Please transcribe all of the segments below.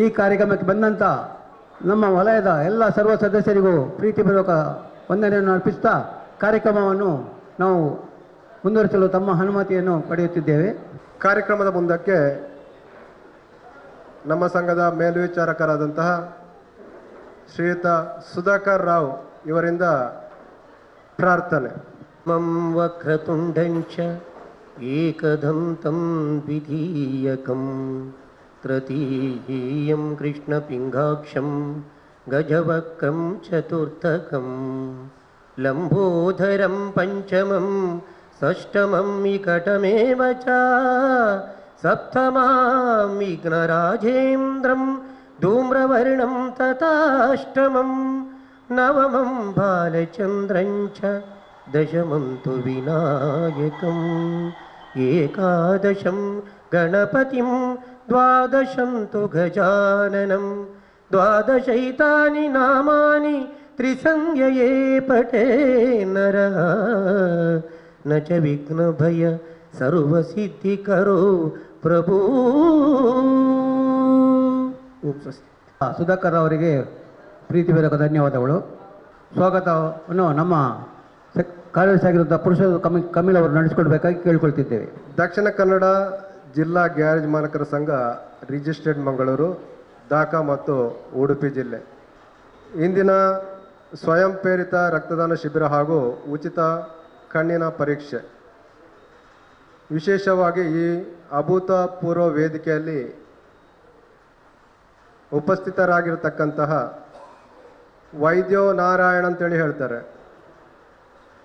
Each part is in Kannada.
ಈ ಕಾರ್ಯಕ್ರಮಕ್ಕೆ ಬಂದಂಥ ನಮ್ಮ ವಲಯದ ಎಲ್ಲ ಸರ್ವ ಸದಸ್ಯರಿಗೂ ಪ್ರೀತಿಪೂರ್ವಕ ವಂದನೆಯನ್ನು ಅರ್ಪಿಸ್ತಾ ಕಾರ್ಯಕ್ರಮವನ್ನು ನಾವು ಮುಂದುವರಿಸಲು ತಮ್ಮ ಅನುಮತಿಯನ್ನು ಪಡೆಯುತ್ತಿದ್ದೇವೆ. ಕಾರ್ಯಕ್ರಮದ ಮುಂದಕ್ಕೆ ನಮ್ಮ ಸಂಘದ ಮೇಲ್ವಿಚಾರಕರಾದಂತಹ ಶ್ರೀಯುತ ಸುಧಾಕರ್ ರಾವ್ ಇವರಿಂದ ಪ್ರಾರ್ಥನೆ. ಮಂ ವಕ್ರತುಂಡಂಚ ಏಕದಂತಂ ದ್ವಿತೀಯಕಂ ತೃತೀಯಂ ಕೃಷ್ಣಪಿಂಗಾಕ್ಷಂ ಗಜವಕ್ರಂ ಚತುರ್ಥಕಂ ಲಂಬೋದರಂ ಪಂಚಮಂ ಷಷ್ಠಮಂ ವಿಕಟಮೇವ ಚ ಸಪ್ತಮಾಂ ವಿಘ್ನರಾಜೇಂದ್ರಂ ಧೂಮ್ರವರ್ಣಂ ತಥಾಷ್ಟಮಂ ನವಮಂ ಬಾಲಚಂದ್ರಂ ಚ ದಶಮಂ ತು ವಿನಾಯಕಂ ಏಕಾದಶಂ ಗಣಪತಿಂ ದ್ವಾದಶಂ ತು ಗಜಾನನಂ ದ್ವಾದಶೈತಾನಿ ನಾಮಾನಿ ತ್ರಿಸಂಜ್ಞಯೇ ಪಠೇ ನರಃ ನ ಚ ವಿಘ್ನಭಯ ಸರ್ವಸಿದ್ಧಿಕರೋ ಪ್ರಭು. ಸುಧಾಕರ್ ಅವರಿಗೆ ಪ್ರೀತಿಪೂರ್ವಕ ಧನ್ಯವಾದಗಳು. ಸ್ವಾಗತವನ್ನು ನಮ್ಮ ಕಾರ್ಯದರ್ಶಿ ಆಗಿರುವಂಥ ಪುರುಷ ಕಮಿಲ್ ಅವರು ನಡೆಸಿಕೊಡ್ಬೇಕಾಗಿ ಕೇಳ್ಕೊಳ್ತಿದ್ದೇವೆ. ದಕ್ಷಿಣ ಕನ್ನಡ ಜಿಲ್ಲಾ ಗ್ಯಾರೇಜ್ ಮಾಲಕರ ಸಂಘ ರಿಜಿಸ್ಟರ್ಡ್ ಮಂಗಳೂರು, ದಾಖಾ ಮತ್ತು ಉಡುಪಿ ಜಿಲ್ಲೆ ಇಂದಿನ ಸ್ವಯಂ ಪ್ರೇರಿತ ರಕ್ತದಾನ ಶಿಬಿರ ಹಾಗೂ ಉಚಿತ ಕಣ್ಣಿನ ಪರೀಕ್ಷೆ, ವಿಶೇಷವಾಗಿ ಈ ಅಭೂತಪೂರ್ವ ವೇದಿಕೆಯಲ್ಲಿ ಉಪಸ್ಥಿತರಾಗಿರತಕ್ಕಂತಹ ವೈದ್ಯೋ ನಾರಾಯಣ ಅಂತೇಳಿ ಹೇಳ್ತಾರೆ.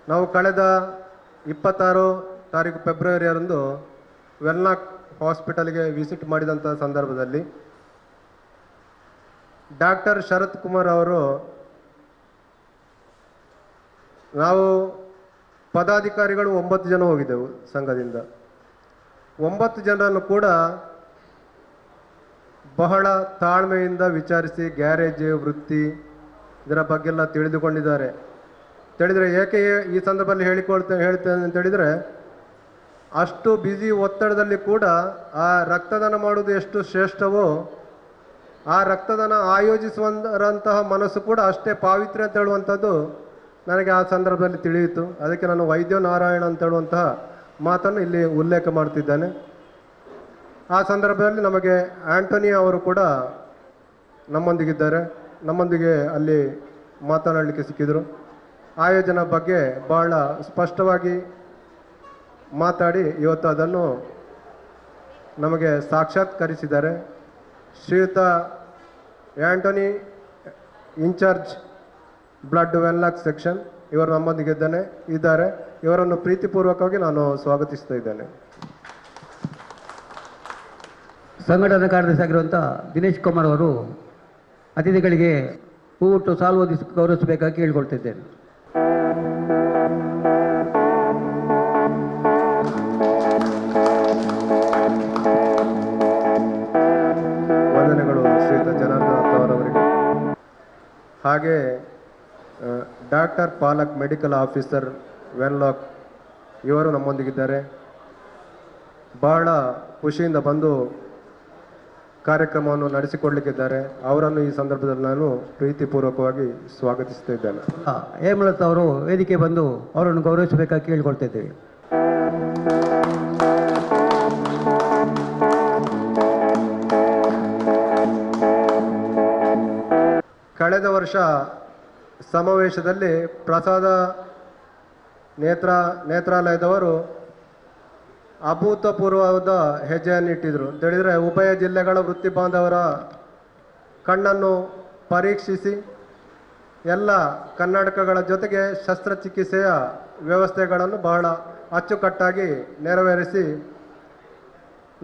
ನಾವು ಕಳೆದ 26 ತಾರೀಕು ಫೆಬ್ರವರಿಯರಂದು ವೆಲ್ನಾಕ್ ಹಾಸ್ಪಿಟಲ್ಗೆ ವಿಸಿಟ್ ಮಾಡಿದಂಥ ಸಂದರ್ಭದಲ್ಲಿ ಡಾಕ್ಟರ್ ಶರತ್ ಕುಮಾರ್ ಅವರು, ನಾವು ಪದಾಧಿಕಾರಿಗಳು 9 ಜನ ಹೋಗಿದ್ದೆವು ಸಂಘದಿಂದ. 9 ಜನರನ್ನು ಕೂಡ ಬಹಳ ತಾಳ್ಮೆಯಿಂದ ವಿಚಾರಿಸಿ ಗ್ಯಾರೇಜ್ ವೃತ್ತಿ ಇದರ ಬಗ್ಗೆಲ್ಲ ತಿಳಿದುಕೊಂಡಿದ್ದಾರೆ. ತಿಳಿದರೆ ಏಕೆ ಈ ಸಂದರ್ಭದಲ್ಲಿ ಹೇಳ್ತೇನೆ ಅಂತ ಹೇಳಿದರೆ, ಅಷ್ಟು ಬ್ಯುಸಿ ಒತ್ತಡದಲ್ಲಿ ಕೂಡ ಆ ರಕ್ತದಾನ ಮಾಡುವುದು ಎಷ್ಟು ಶ್ರೇಷ್ಠವೋ ಆ ರಕ್ತದಾನ ಆಯೋಜಿಸುವಂತಹ ಮನಸ್ಸು ಕೂಡ ಅಷ್ಟೇ ಪಾವಿತ್ರ್ಯ ಅಂತ ಹೇಳುವಂಥದ್ದು ನನಗೆ ಆ ಸಂದರ್ಭದಲ್ಲಿ ತಿಳಿಯಿತು. ಅದಕ್ಕೆ ನಾನು ವೈದ್ಯ ನಾರಾಯಣ ಅಂತ ಹೇಳುವಂತಹ ಮಾತನ್ನು ಇಲ್ಲಿ ಉಲ್ಲೇಖ ಮಾಡ್ತಿದ್ದೇನೆ. ಆ ಸಂದರ್ಭದಲ್ಲಿ ನಮಗೆ ಆಂಟೋನಿ ಅವರು ಕೂಡ ನಮ್ಮೊಂದಿಗಿದ್ದಾರೆ, ನಮ್ಮೊಂದಿಗೆ ಅಲ್ಲಿ ಮಾತನಾಡಲಿಕ್ಕೆ ಸಿಕ್ಕಿದರು. ಆಯೋಜನೆ ಬಗ್ಗೆ ಬಹಳ ಸ್ಪಷ್ಟವಾಗಿ ಮಾತಾಡಿ ಇವತ್ತು ಅದನ್ನು ನಮಗೆ ಸಾಕ್ಷಾತ್ಕರಿಸಿದ್ದಾರೆ. ಶ್ರೀಯುತ Antony, incharge blood Wenlock section, ಇವರು ನಮ್ಮೊಂದಿಗೆ ಇದ್ದಾರೆ. ಇವರನ್ನು ಪ್ರೀತಿಪೂರ್ವಕವಾಗಿ ನಾನು ಸ್ವಾಗತಿಸ್ತಾ ಇದ್ದೇನೆ. ಸಂಘಟನಾ ಕಾರ್ಯದರ್ಶಿ ಆಗಿರುವಂಥ ದಿನೇಶ್ ಕುಮಾರ್ ಅವರು ಅತಿಥಿಗಳಿಗೆ ಹೂವುಟ್ಟು ಸಾಲು ಓದಿಸಿ ಗೌರವಿಸಬೇಕಾಗಿ ಕೇಳಿಕೊಳ್ತಿದ್ದೇನೆ. ವಂದನೆಗಳು ಶ್ರೀಯುತ ಜನಾರ್ದನ್ ಅವರವರಿಗೆ. ಹಾಗೆ ಡಾಕ್ಟರ್ ಪಾಲಕ್, ಮೆಡಿಕಲ್ ಆಫೀಸರ್ ವೆನ್ಲಾಕ್, ಇವರು ನಮ್ಮೊಂದಿಗಿದ್ದಾರೆ. ಬಹಳ ಖುಷಿಯಿಂದ ಬಂದು ಕಾರ್ಯಕ್ರಮವನ್ನು ನಡೆಸಿಕೊಡ್ಲಿಕ್ಕಿದ್ದಾರೆ. ಅವರನ್ನು ಈ ಸಂದರ್ಭದಲ್ಲಿ ನಾನು ಪ್ರೀತಿಪೂರ್ವಕವಾಗಿ ಸ್ವಾಗತಿಸ್ತಾ ಇದ್ದೇನೆ. ಹೇಮಲತಾ ಅವರು ವೇದಿಕೆ ಬಂದು ಅವರನ್ನು ಗೌರವಿಸಬೇಕಾಗಿ ಕೇಳಿಕೊಳ್ತಿದ್ದೇವೆ. ಕಳೆದ ವರ್ಷ ಸಮಾವೇಶದಲ್ಲಿ ಪ್ರಸಾದ ನೇತ್ರಾಲಯದವರು ಅಭೂತಪೂರ್ವವಾದ ಹೆಜ್ಜೆಯನ್ನು ಇಟ್ಟಿದ್ರು. ತಿಳಿದರೆ ಉಭಯ ಜಿಲ್ಲೆಗಳ ವೃತ್ತಿ ಬಾಂಧವರ ಕಣ್ಣನ್ನು ಪರೀಕ್ಷಿಸಿ ಎಲ್ಲ ಕನ್ನಡಕಗಳ ಜೊತೆಗೆ ಶಸ್ತ್ರಚಿಕಿತ್ಸೆಯ ವ್ಯವಸ್ಥೆಗಳನ್ನು ಬಹಳ ಅಚ್ಚುಕಟ್ಟಾಗಿ ನೆರವೇರಿಸಿ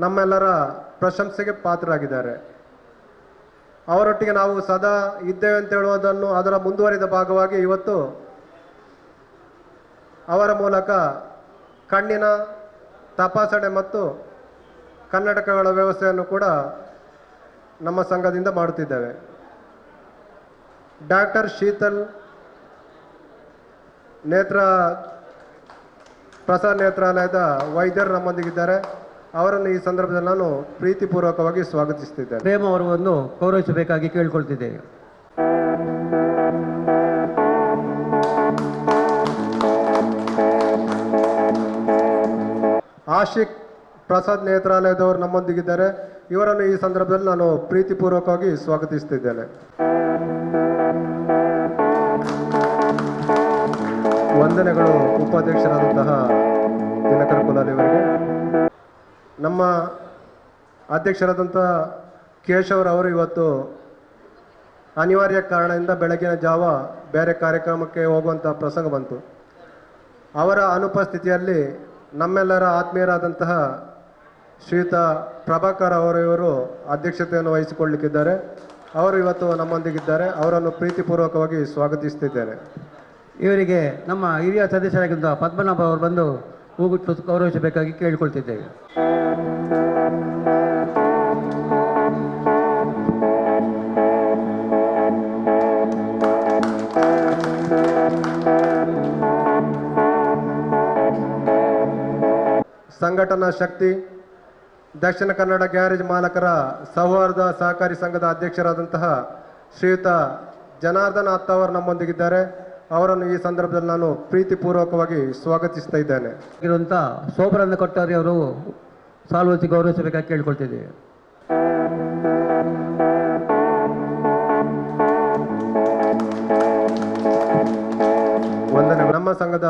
ನಮ್ಮೆಲ್ಲರ ಪ್ರಶಂಸೆಗೆ ಪಾತ್ರರಾಗಿದ್ದಾರೆ. ಅವರೊಟ್ಟಿಗೆ ನಾವು ಸದಾ ಇದ್ದೇವೆ ಅಂತ ಹೇಳುವುದನ್ನು ಅದರ ಮುಂದುವರಿದ ಭಾಗವಾಗಿ ಇವತ್ತು ಅವರ ಮೂಲಕ ಕಣ್ಣಿನ ತಪಾಸಣೆ ಮತ್ತು ಕನ್ನಡಕಗಳ ವ್ಯವಸ್ಥೆಯನ್ನು ಕೂಡ ನಮ್ಮ ಸಂಘದಿಂದ ಮಾಡುತ್ತಿದ್ದೇವೆ. ಡಾಕ್ಟರ್ ಶೀತಲ್ ಪ್ರಸಾದ್ ನೇತ್ರಾಲಯದ ವೈದ್ಯರು ನಮ್ಮೊಂದಿಗಿದ್ದಾರೆ. ಅವರನ್ನು ಈ ಸಂದರ್ಭದಲ್ಲಿ ನಾನು ಪ್ರೀತಿಪೂರ್ವಕವಾಗಿ ಸ್ವಾಗತಿಸ್ತಿದ್ದೇನೆ. ಪ್ರೇಮ ಅವರನ್ನು ಗೌರವಿಸಬೇಕಾಗಿ ಕೇಳಿಕೊಳ್ತಿದ್ದೇವೆ. ಆಶಿಕ್ ಪ್ರಸಾದ್ ನೇತ್ರಾಲಯದವರು ನಮ್ಮೊಂದಿಗಿದ್ದಾರೆ. ಇವರನ್ನು ಈ ಸಂದರ್ಭದಲ್ಲಿ ನಾನು ಪ್ರೀತಿಪೂರ್ವಕವಾಗಿ ಸ್ವಾಗತಿಸ್ತಿದ್ದೇನೆ. ವಂದನೆಗಳು ಉಪಾಧ್ಯಕ್ಷರಾದಂತಹ ದಿನಕರ್ ಕುಲಾಲ್ ಇವರಿಗೆ. ನಮ್ಮ ಅಧ್ಯಕ್ಷರಾದಂತಹ ಕೇಶವರವರು ಇವತ್ತು ಅನಿವಾರ್ಯ ಕಾರಣದಿಂದ ಬೆಳಗಿನ ಜಾವ ಬೇರೆ ಕಾರ್ಯಕ್ರಮಕ್ಕೆ ಹೋಗುವಂಥ ಪ್ರಸಂಗ ಬಂತು. ಅವರ ಅನುಪಸ್ಥಿತಿಯಲ್ಲಿ ನಮ್ಮೆಲ್ಲರ ಆತ್ಮೀಯರಾದಂತಹ ಶ್ರೀಯುತ ಪ್ರಭಾಕರ್ ಇವರು ಅಧ್ಯಕ್ಷತೆಯನ್ನು ವಹಿಸಿಕೊಳ್ಳಲಿಕ್ಕಿದ್ದಾರೆ. ಅವರು ಇವತ್ತು ನಮ್ಮೊಂದಿಗಿದ್ದಾರೆ. ಅವರನ್ನು ಪ್ರೀತಿಪೂರ್ವಕವಾಗಿ ಸ್ವಾಗತಿಸ್ತಿದ್ದೇನೆ. ಇವರಿಗೆ ನಮ್ಮ ಹಿರಿಯ ಸದಸ್ಯರಾಗಿದ್ದ ಪದ್ಮನಾಭ ಅವರು ಬಂದು ಹೂಗುಟ್ಟು ಗೌರವಿಸಬೇಕಾಗಿ ಕೇಳಿಕೊಳ್ತಿದ್ದೇವೆ. ಸಂಘಟನಾ ಶಕ್ತಿ ದಕ್ಷಿಣ ಕನ್ನಡ ಗ್ಯಾರೇಜ್ ಮಾಲಕರ ಸೌಹಾರ್ದ ಸಹಕಾರಿ ಸಂಘದ ಅಧ್ಯಕ್ಷರಾದಂತಹ ಶ್ರೀಯುತ ಜನಾರ್ದನ್ ಅತ್ತ ಅವರು ನಮ್ಮೊಂದಿಗಿದ್ದಾರೆ. ಅವರನ್ನು ಈ ಸಂದರ್ಭದಲ್ಲಿ ನಾನು ಪ್ರೀತಿಪೂರ್ವಕವಾಗಿ ಸ್ವಾಗತಿಸ್ತಾ ಇದ್ದೇನೆ. ಇರುವಂಥ ಶೋಭರನ್ನ ಕೊಟ್ಟಾರಿ ಅವರು ಸಾಲ್ವತಿ ಗೌರವಿಸಬೇಕಾಗಿ ಕೇಳಿಕೊಳ್ತಿದ್ದೇವೆ. ವಂದನೆ. ನಮ್ಮ ಸಂಘದ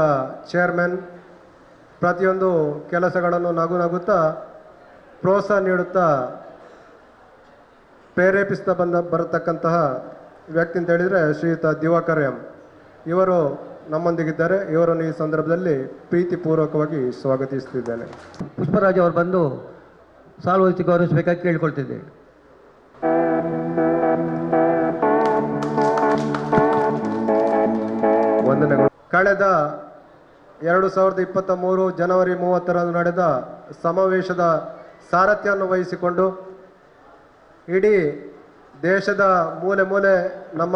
ಚೇರ್ಮನ್ ಪ್ರತಿಯೊಂದು ಕೆಲಸಗಳನ್ನು ನಗುತ್ತಾ ಪ್ರೋತ್ಸಾಹ ನೀಡುತ್ತಾ ಪ್ರೇರೇಪಿಸ್ತಾ ಬರತಕ್ಕಂತಹ ವ್ಯಕ್ತಿ ಅಂತ ಹೇಳಿದರೆ ಶ್ರೀಯುತ ದಿವಾಕರ್ ಎಂ ಇವರು ನಮ್ಮೊಂದಿಗಿದ್ದಾರೆ. ಇವರನ್ನು ಈ ಸಂದರ್ಭದಲ್ಲಿ ಪ್ರೀತಿಪೂರ್ವಕವಾಗಿ ಸ್ವಾಗತಿಸ್ತಿದ್ದೇನೆ. ಪುಷ್ಪರಾಜ್ ಅವರು ಬಂದು ಸಾಲ್ವತಿ ಗೌರವಿಸಬೇಕಾಗಿ ಕೇಳಿಕೊಳ್ತಿದ್ದೇವೆ. ವಂದನೆಗಳು. ಕಳೆದ 2023 ಜನವರಿ 30ರಂದು ನಡೆದ ಸಮಾವೇಶದ ಸಾರಥ್ಯವನ್ನು ವಹಿಸಿಕೊಂಡು ಇಡೀ ದೇಶದ ಮೂಲೆ ಮೂಲೆ ನಮ್ಮ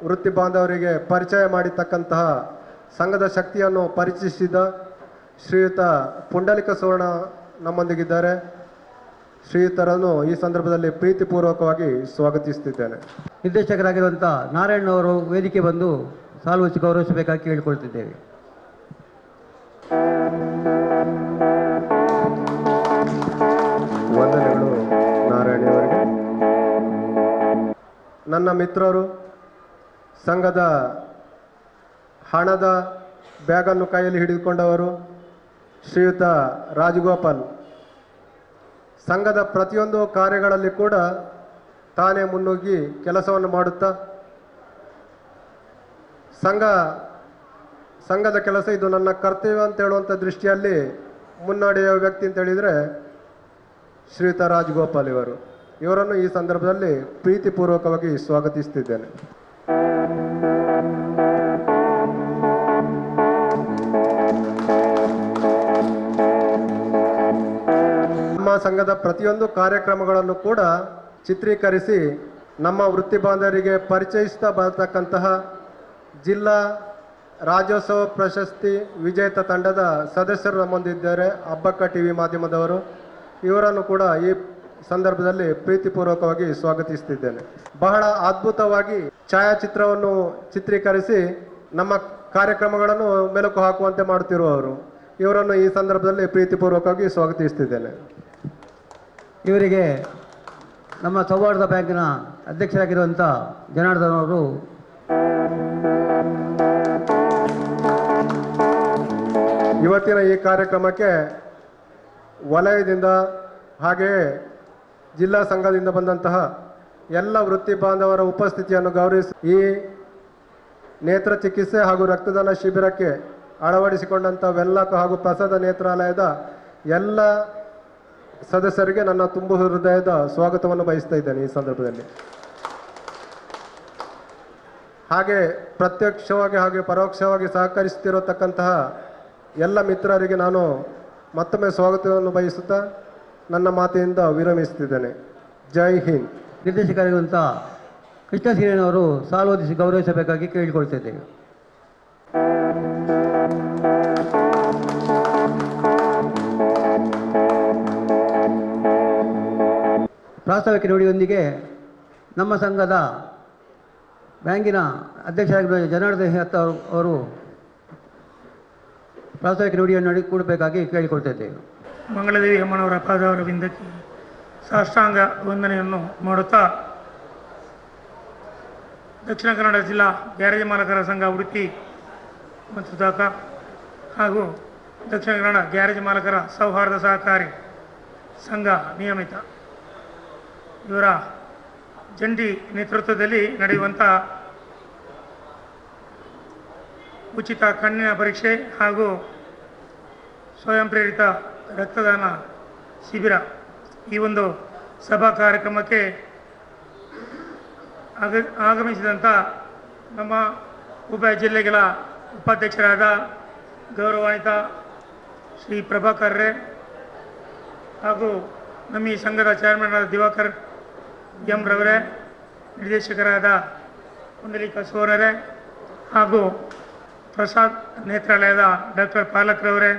ವೃತ್ತಿ ಬಾಂಧವರಿಗೆ ಪರಿಚಯ ಮಾಡಿರ್ತಕ್ಕಂತಹ ಸಂಘದ ಶಕ್ತಿಯನ್ನು ಪರಿಚಯಿಸಿದ ಶ್ರೀಯುತ ಪುಂಡಲಿಕ ಸುವರ್ಣ ನಮ್ಮೊಂದಿಗಿದ್ದಾರೆ. ಶ್ರೀಯುತರನ್ನು ಈ ಸಂದರ್ಭದಲ್ಲಿ ಪ್ರೀತಿಪೂರ್ವಕವಾಗಿ ಸ್ವಾಗತಿಸುತ್ತಿದ್ದೇನೆ. ನಿರ್ದೇಶಕರಾಗಿರುವಂಥ ನಾರಾಯಣ್ ಅವರು ವೇದಿಕೆ ಬಂದು ಸಾಲ್ವತಿ ಗೌರವಿಸಬೇಕಾಗಿ ಕೇಳಿಕೊಳ್ತಿದ್ದೇವೆ. ವಂದನೆಗಳು ನಾರಾಯಣ್ ಅವರಿಗೆ. ನನ್ನ ಮಿತ್ರರು ಸಂಘದ ಹಣದ ಬ್ಯಾಗನ್ನು ಕೈಯಲ್ಲಿ ಹಿಡಿದುಕೊಂಡವರು ಶ್ರೀಯುತ ರಾಜಗೋಪಾಲ್ ಸಂಘದ ಪ್ರತಿಯೊಂದು ಕಾರ್ಯಗಳಲ್ಲಿ ಕೂಡ ತಾನೇ ಮುನ್ನುಗ್ಗಿ ಕೆಲಸವನ್ನು ಮಾಡುತ್ತಾ ಸಂಘದ ಕೆಲಸ ಇದು ನನ್ನ ಕರ್ತವ್ಯ ಅಂತ ಹೇಳುವಂಥ ದೃಷ್ಟಿಯಲ್ಲಿ ಮುನ್ನಡೆಯುವ ವ್ಯಕ್ತಿ ಅಂತ ಹೇಳಿದರೆ ಶ್ರೀಯುತ ರಾಜಗೋಪಾಲ್ ಇವರನ್ನು ಈ ಸಂದರ್ಭದಲ್ಲಿ ಪ್ರೀತಿಪೂರ್ವಕವಾಗಿ ಸ್ವಾಗತಿಸುತ್ತಿದ್ದೇನೆ. ನಮ್ಮ ಸಂಘದ ಪ್ರತಿಯೊಂದು ಕಾರ್ಯಕ್ರಮಗಳನ್ನು ಕೂಡ ಚಿತ್ರೀಕರಿಸಿ ನಮ್ಮ ವೃತ್ತಿ ಬಾಂಧವರಿಗೆ ಪರಿಚಯಿಸ್ತಾ ಬರತಕ್ಕಂತಹ ಜಿಲ್ಲಾ ರಾಜ್ಯೋತ್ಸವ ಪ್ರಶಸ್ತಿ ವಿಜೇತ ತಂಡದ ಸದಸ್ಯರು ನಮ್ಮೊಂದಿದ್ದಾರೆ. ಅಬ್ಬಕ್ಕ ಟಿವಿ ಮಾಧ್ಯಮದವರು. ಇವರನ್ನು ಕೂಡ ಈ ಸಂದರ್ಭದಲ್ಲಿ ಪ್ರೀತಿಪೂರ್ವಕವಾಗಿ ಸ್ವಾಗತಿಸುತ್ತಿದ್ದೇನೆ. ಬಹಳ ಅದ್ಭುತವಾಗಿ ಛಾಯಾಚಿತ್ರವನ್ನು ಚಿತ್ರೀಕರಿಸಿ ನಮ್ಮ ಕಾರ್ಯಕ್ರಮಗಳನ್ನು ಮೆಲುಕು ಹಾಕುವಂತೆ ಮಾಡುತ್ತಿರುವವರು. ಇವರನ್ನು ಈ ಸಂದರ್ಭದಲ್ಲಿ ಪ್ರೀತಿಪೂರ್ವಕವಾಗಿ ಸ್ವಾಗತಿಸುತ್ತಿದ್ದೇನೆ. ಇವರಿಗೆ ನಮ್ಮ ಸೌಹಾರ್ದ ಬ್ಯಾಂಕಿನ ಅಧ್ಯಕ್ಷರಾಗಿರುವಂಥ ಜನಾರ್ದನ್ ಅವರು ಇವತ್ತಿನ ಈ ಕಾರ್ಯಕ್ರಮಕ್ಕೆ ವಲಯದಿಂದ ಹಾಗೆಯೇ ಜಿಲ್ಲಾ ಸಂಘದಿಂದ ಬಂದಂತಹ ಎಲ್ಲ ವೃತ್ತಿ ಬಾಂಧವರ ಉಪಸ್ಥಿತಿಯನ್ನು ಗೌರವಿಸಿ ಈ ನೇತ್ರ ಚಿಕಿತ್ಸೆ ಹಾಗೂ ರಕ್ತದಾನ ಶಿಬಿರಕ್ಕೆ ಅಳವಡಿಸಿಕೊಂಡಂಥ ವೆಲ್ಲಕ ಹಾಗೂ ಪ್ರಸಾದ ನೇತ್ರಾಲಯದ ಎಲ್ಲ ಸದಸ್ಯರಿಗೆ ನನ್ನ ತುಂಬು ಹೃದಯದ ಸ್ವಾಗತವನ್ನು ಬಯಸ್ತಾ ಇದ್ದೇನೆ ಈ ಸಂದರ್ಭದಲ್ಲಿ. ಹಾಗೆ ಪ್ರತ್ಯಕ್ಷವಾಗಿ ಹಾಗೆ ಪರೋಕ್ಷವಾಗಿ ಸಹಕರಿಸುತ್ತಿರತಕ್ಕಂತಹ ಎಲ್ಲ ಮಿತ್ರರಿಗೆ ನಾನು ಮತ್ತೊಮ್ಮೆ ಸ್ವಾಗತವನ್ನು ಬಯಸುತ್ತಾ ನನ್ನ ಮಾತಿನಿಂದ ವಿರಮಿಸುತ್ತಿದ್ದೇನೆ. ಜೈ ಹಿಂದ್. ನಿರ್ದೇಶಕರಾಗಿರುವಂಥ ಕೃಷ್ಣ ಶ್ರೀರಣ್ಣವರು ಸಾಲ್ವತಿಸಿ ಗೌರವಿಸಬೇಕಾಗಿ ಕೇಳಿಕೊಳ್ತಿದ್ದೇವೆ. ಪ್ರಾಸ್ತಾವಿಕ ನುಡಿಯೊಂದಿಗೆ ನಮ್ಮ ಸಂಘದ ಬ್ಯಾಂಕಿನ ಅಧ್ಯಕ್ಷರಾಗಿರುವ ಜನಾರ್ದನ್ ಹೆತ್ ಅವರು ಪ್ರಾಸ್ತಾವಿಕ ನುಡಿಯನ್ನು ಕೊಡಬೇಕಾಗಿ ಕೇಳಿಕೊಳ್ತಿದ್ದೇವೆ. ಮಂಗಳದೇವಿ ಅಮ್ಮನವರ ಪಾದವರ ಬಿಂದಕ್ಕೆ ಸಾಷ್ಟಾಂಗ ವಂದನೆಯನ್ನು ಮಾಡುತ್ತಾ ದಕ್ಷಿಣ ಕನ್ನಡ ಜಿಲ್ಲಾ ಗ್ಯಾರೇಜ್ ಮಾಲಕರ ಸಂಘ ಉಡುಪಿ ಮತ್ತು ದಾಕ ಹಾಗೂ ದಕ್ಷಿಣ ಕನ್ನಡ ಗ್ಯಾರೇಜ್ ಮಾಲಕರ ಸೌಹಾರ್ದ ಸಹಕಾರಿ ಸಂಘ ನಿಯಮಿತ ಇವರ ಜಂಟಿ ನೇತೃತ್ವದಲ್ಲಿ ನಡೆಯುವಂಥ ಉಚಿತ ಕಣ್ಣಿನ ಪರೀಕ್ಷೆ ಹಾಗೂ ಸ್ವಯಂ ಪ್ರೇರಿತ ರಕ್ತದಾನ ಶಿಬಿರ ಈ ಒಂದು ಸಭಾ ಕಾರ್ಯಕ್ರಮಕ್ಕೆ ಆಗಮಿಸಿದಂಥ ನಮ್ಮ ಉಭಯ ಜಿಲ್ಲೆಗಳ ಉಪಾಧ್ಯಕ್ಷರಾದ ಗೌರವಾನ್ವಿತ ಶ್ರೀ ಪ್ರಭಾಕರ್ರೆ ಹಾಗೂ ನಮ್ಮ ಈ ಸಂಘದ ಚೇರ್ಮನ್ ಆದ ದಿವಾಕರ್ ಎಂ ರವರೇ, ನಿರ್ದೇಶಕರಾದ ಪುಂಡಲೀಕ ಸೋರರೇ ಹಾಗೂ ಪ್ರಸಾದ್ ನೇತ್ರಾಲಯದ ಡಾಕ್ಟರ್ ಪಾಲಕ್ರವರೇ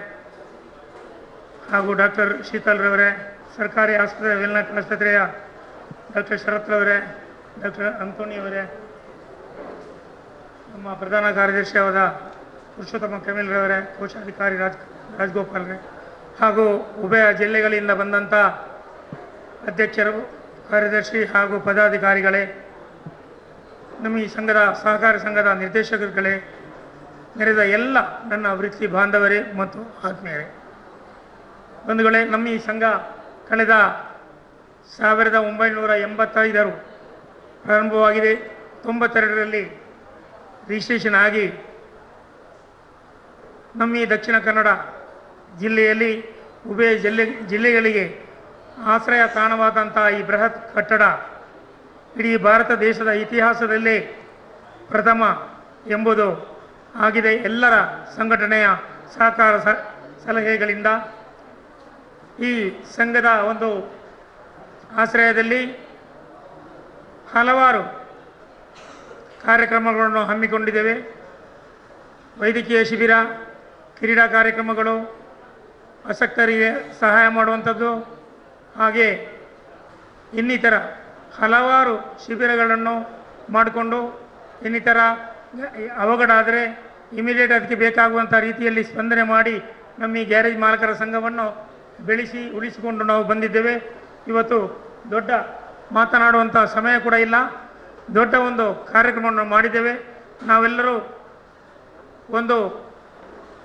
ಹಾಗೂ ಡಾಕ್ಟರ್ ಶೀತಲ್ ರವರೇ, ಸರ್ಕಾರಿ ಆಸ್ಪತ್ರೆ ವೆಲ್ನೆಸ್ ಆಸ್ಪತ್ರೆಯ ಡಾಕ್ಟರ್ ಶರತ್ ರವರೇ, ಡಾಕ್ಟರ್ ಅಂತೋಣಿಯವರೇ, ನಮ್ಮ ಪ್ರಧಾನ ಕಾರ್ಯದರ್ಶಿಯಾದ ಪುರುಷೋತ್ತಮ ಕಮಿಲ್ ರವರೇ, ಕೋಶಾಧಿಕಾರಿ ರಾಜಗೋಪಾಲ್ರೇ ಹಾಗೂ ಉಭಯ ಜಿಲ್ಲೆಗಳಿಂದ ಬಂದಂಥ ಅಧ್ಯಕ್ಷರು, ಕಾರ್ಯದರ್ಶಿ ಹಾಗೂ ಪದಾಧಿಕಾರಿಗಳೇ, ನಮ್ಮ ಈ ಸಂಘದ ಸಹಕಾರಿ ಸಂಘದ ನಿರ್ದೇಶಕರುಗಳೇ, ನೆರೆದ ಎಲ್ಲ ನನ್ನ ವೃತ್ತಿ ಬಾಂಧವರೇ ಮತ್ತು ಆತ್ಮೀಯರೇ, ಬಂಧುಗಳೇ, ನಮ್ಮ ಈ ಸಂಘ ಕಳೆದ 1985 ಪ್ರಾರಂಭವಾಗಿದೆ. 92ರಲ್ಲಿ ರಿಜಿಸ್ಟ್ರೇಷನ್ ಆಗಿ ನಮ್ಮ ಈ ದಕ್ಷಿಣ ಕನ್ನಡ ಜಿಲ್ಲೆಯಲ್ಲಿ ಉಭಯ ಜಿಲ್ಲೆಗಳಿಗೆ ಆಶ್ರಯ ತಾಣವಾದಂಥ ಈ ಬೃಹತ್ ಕಟ್ಟಡ ಇಡೀ ಭಾರತ ದೇಶದ ಇತಿಹಾಸದಲ್ಲೇ ಪ್ರಥಮ ಎಂಬುದು ಆಗಿದೆ. ಎಲ್ಲರ ಸಂಘಟನೆಯ ಸಹಕಾರ ಸಲಹೆಗಳಿಂದ ಈ ಸಂಘದ ಒಂದು ಆಶ್ರಯದಲ್ಲಿ ಹಲವಾರು ಕಾರ್ಯಕ್ರಮಗಳನ್ನು ಹಮ್ಮಿಕೊಂಡಿದ್ದೇವೆ. ವೈದ್ಯಕೀಯ ಶಿಬಿರ, ಕ್ರೀಡಾ ಕಾರ್ಯಕ್ರಮಗಳು, ಆಸಕ್ತರಿಗೆ ಸಹಾಯ ಮಾಡುವಂಥದ್ದು, ಹಾಗೆ ಇನ್ನಿತರ ಹಲವಾರು ಶಿಬಿರಗಳನ್ನು ಮಾಡಿಕೊಂಡು ಇನ್ನಿತರ ಅವಘಡ ಆದರೆ ಇಮಿಡಿಯೇಟ್ ಅದಕ್ಕೆ ಬೇಕಾಗುವಂಥ ರೀತಿಯಲ್ಲಿ ಸ್ಪಂದನೆ ಮಾಡಿ ನಮ್ಮ ಈ ಗ್ಯಾರೇಜ್ ಮಾಲಕರ ಸಂಘವನ್ನು ಬೆಳೆಸಿ ಉಳಿಸಿಕೊಂಡು ನಾವು ಬಂದಿದ್ದೇವೆ. ಇವತ್ತು ದೊಡ್ಡ ಮಾತನಾಡುವಂಥ ಸಮಯ ಕೂಡ ಇಲ್ಲ, ದೊಡ್ಡ ಒಂದು ಕಾರ್ಯಕ್ರಮವನ್ನು ಮಾಡಿದ್ದೇವೆ. ನಾವೆಲ್ಲರೂ ಒಂದು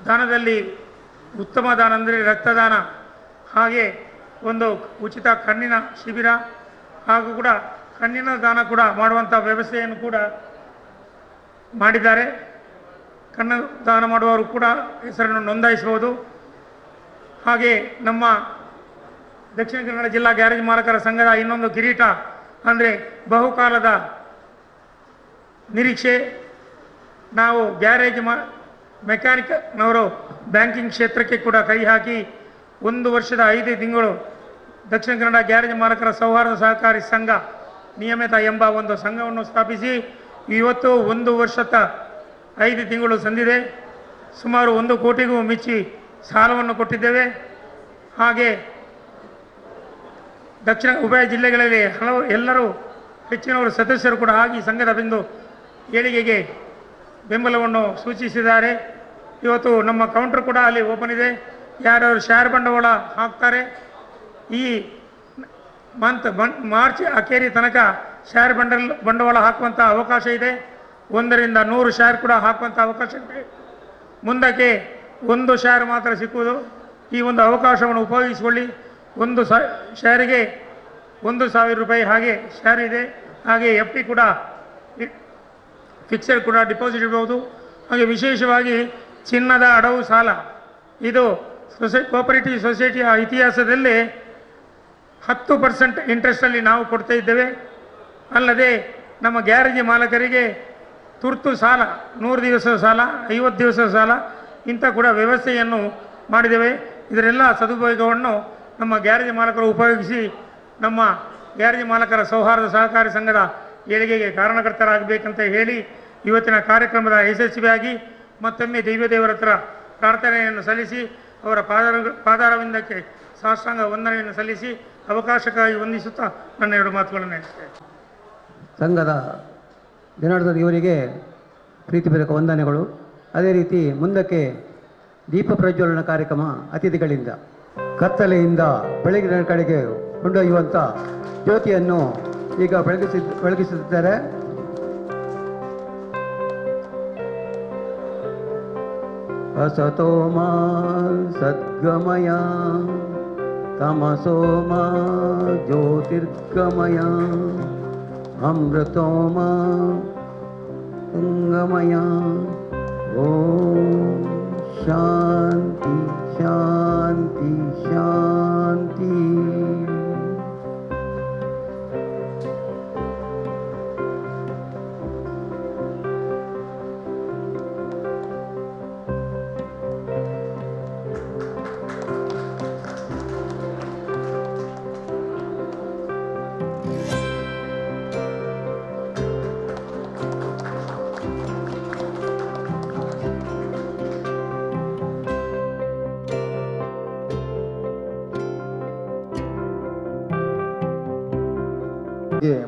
ದಾನದಲ್ಲಿ ಉತ್ತಮ ದಾನ ಅಂದರೆ ರಕ್ತದಾನ, ಹಾಗೆ ಒಂದು ಉಚಿತ ಕಣ್ಣಿನ ಶಿಬಿರ ಹಾಗೂ ಕೂಡ ಕಣ್ಣಿನ ದಾನ ಕೂಡ ಮಾಡುವಂಥ ವ್ಯವಸ್ಥೆಯನ್ನು ಕೂಡ ಮಾಡಿದ್ದಾರೆ. ಕಣ್ಣು ದಾನ ಮಾಡುವವರು ಕೂಡ ಹೆಸರನ್ನು ನೋಂದಾಯಿಸಬಹುದು. ಹಾಗೆ ನಮ್ಮ ದಕ್ಷಿಣ ಕನ್ನಡ ಜಿಲ್ಲಾ ಗ್ಯಾರೇಜ್ ಮಾಲಕರ ಸಂಘದ ಇನ್ನೊಂದು ಕಿರೀಟ ಅಂದರೆ ಬಹುಕಾಲದ ನಿರೀಕ್ಷೆ, ನಾವು ಗ್ಯಾರೇಜ್ ಮೆಕ್ಯಾನಿಕ್ನವರು ಬ್ಯಾಂಕಿಂಗ್ ಕ್ಷೇತ್ರಕ್ಕೆ ಕೂಡ ಕೈ ಹಾಕಿ 1 ವರ್ಷದ 5 ತಿಂಗಳು ದಕ್ಷಿಣ ಕನ್ನಡ ಗ್ಯಾರೇಜ್ ಮಾಲಕರ ಸೌಹಾರ್ದ ಸಹಕಾರಿ ಸಂಘ ನಿಯಮಿತ ಎಂಬ ಒಂದು ಸಂಘವನ್ನು ಸ್ಥಾಪಿಸಿ ಇವತ್ತು 1 ವರ್ಷದ 5 ತಿಂಗಳು ಸಂದಿದೆ. ಸುಮಾರು 1 ಕೋಟಿಗೂ ಮಿಚ್ಚಿ ಸಾಲವನ್ನು ಕೊಟ್ಟಿದ್ದೇವೆ. ಹಾಗೆ ದಕ್ಷಿಣ ಉಭಯ ಜಿಲ್ಲೆಗಳಲ್ಲಿ ಎಲ್ಲರೂ ಹೆಚ್ಚಿನವರು ಸದಸ್ಯರು ಕೂಡ ಆಗಿ ಸಂಘದ ಬಿಂದು ಏಳಿಗೆಗೆ ಬೆಂಬಲವನ್ನು ಸೂಚಿಸಿದ್ದಾರೆ. ಇವತ್ತು ನಮ್ಮ ಕೌಂಟರ್ ಕೂಡ ಅಲ್ಲಿ ಓಪನ್ ಇದೆ. ಯಾರ್ಯಾರು ಶೇರ್ ಬಂಡವಾಳ ಹಾಕ್ತಾರೆ ಈ ಮಾರ್ಚ್ ಅಖೇರಿ ತನಕ ಶೇರ್ ಬಂಡವಾಳ ಹಾಕುವಂಥ ಅವಕಾಶ ಇದೆ. 1 ರಿಂದ 100 ಶೇರ್ ಕೂಡ ಹಾಕುವಂಥ ಅವಕಾಶ ಇದೆ. ಮುಂದಕ್ಕೆ 1 ಶೇರ್ ಮಾತ್ರ ಸಿಕ್ಕುವುದು. ಈ ಒಂದು ಅವಕಾಶವನ್ನು ಉಪಯೋಗಿಸಿಕೊಳ್ಳಿ. 1 ಶೇರಿಗೆ 1,000 ರೂಪಾಯಿ ಹಾಗೆ ಶೇರ್ ಇದೆ. ಹಾಗೆ FD ಕೂಡ ಫಿಕ್ಸೆಡ್ ಕೂಡ ಡಿಪಾಸಿಟ್ ಇಡಬಹುದು. ಹಾಗೆ ವಿಶೇಷವಾಗಿ ಚಿನ್ನದ ಅಡವು ಸಾಲ ಇದು ಕೋಆಪರೇಟಿವ್ ಸೊಸೈಟಿಯ ಇತಿಹಾಸದಲ್ಲಿ 10% ಇಂಟ್ರೆಸ್ಟಲ್ಲಿ ನಾವು ಕೊಡ್ತಾ ಇದ್ದೇವೆ. ಅಲ್ಲದೆ ನಮ್ಮ ಗ್ಯಾರೇಜ್ ಮಾಲಕರಿಗೆ ತುರ್ತು ಸಾಲ 100 ದಿವಸದ ಸಾಲ, 50 ದಿವಸದ ಸಾಲ ಇಂಥ ಕೂಡ ವ್ಯವಸ್ಥೆಯನ್ನು ಮಾಡಿದ್ದೇವೆ. ಇದರೆಲ್ಲ ಸದುಪಯೋಗವನ್ನು ನಮ್ಮ ಗ್ಯಾರೇಜ್ ಮಾಲಕರು ಉಪಯೋಗಿಸಿ ನಮ್ಮ ಗ್ಯಾರೇಜ್ ಮಾಲಕರ ಸೌಹಾರ್ದ ಸಹಕಾರಿ ಸಂಘದ ಏಳಿಗೆಗೆ ಕಾರಣಕರ್ತರಾಗಬೇಕಂತ ಹೇಳಿ ಇವತ್ತಿನ ಕಾರ್ಯಕ್ರಮದ ಯಶಸ್ವಿಯಾಗಿ ಮತ್ತೊಮ್ಮೆ ದೇವರ ಹತ್ರ ಪ್ರಾರ್ಥನೆಯನ್ನು ಸಲ್ಲಿಸಿ ಅವರ ಪಾದಾರವಿಂದಕ್ಕೆ ಸಾಷ್ಟಾಂಗ ವಂದನೆಯನ್ನು ಸಲ್ಲಿಸಿ ಅವಕಾಶಕ್ಕಾಗಿ ವಂದಿಸುತ್ತಾ ನನ್ನ 2 ಮಾತುಗಳನ್ನು ಹೇಳ್ತೇನೆ. ಸಂಘದ ಜನಾರ್ದನ್ ಇವರಿಗೆ ಪ್ರೀತಿಪೂರ್ವಕ ವಂದನೆಗಳು. ಅದೇ ರೀತಿ ಮುಂದಕ್ಕೆ ದೀಪ ಪ್ರಜ್ವಲನ ಕಾರ್ಯಕ್ರಮ ಅತಿಥಿಗಳಿಂದ ಕತ್ತಲೆಯಿಂದ ಬೆಳಗಿನ ಕಡೆಗೆ ಕೊಂಡೊಯ್ಯುವಂಥ ಜ್ಯೋತಿಯನ್ನು ಈಗ ಬೆಳಗಿಸುತ್ತಿದ್ದಾರೆ. असतो मा सद्गमय तमसो मा ज्योतिर्गमय अमृतो मा गंगमय ओम शांति शांति शांति.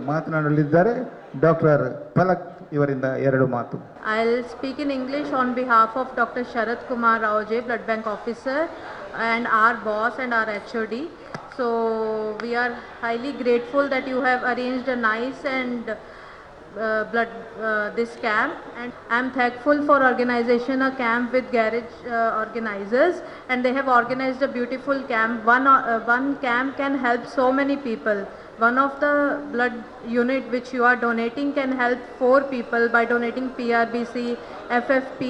ಮಾತನಾಡಲಿದ್ದಾರೆ ಡಾಕ್ಟರ್ ಫಲಕ್ ಇವರಿಂದ 2 ಮಾತು. I'll speak in English on behalf of Dr. Sharat Kumar Raoje, Blood Bank Officer, and our boss and our HOD. So we are highly grateful that you have arranged a nice and this camp, and I'm thankful for organization a camp with garage organizers, and they have organized a beautiful camp. One camp can help so many people. One of the blood unit which you are donating can help 4 people by donating PRBC, FFP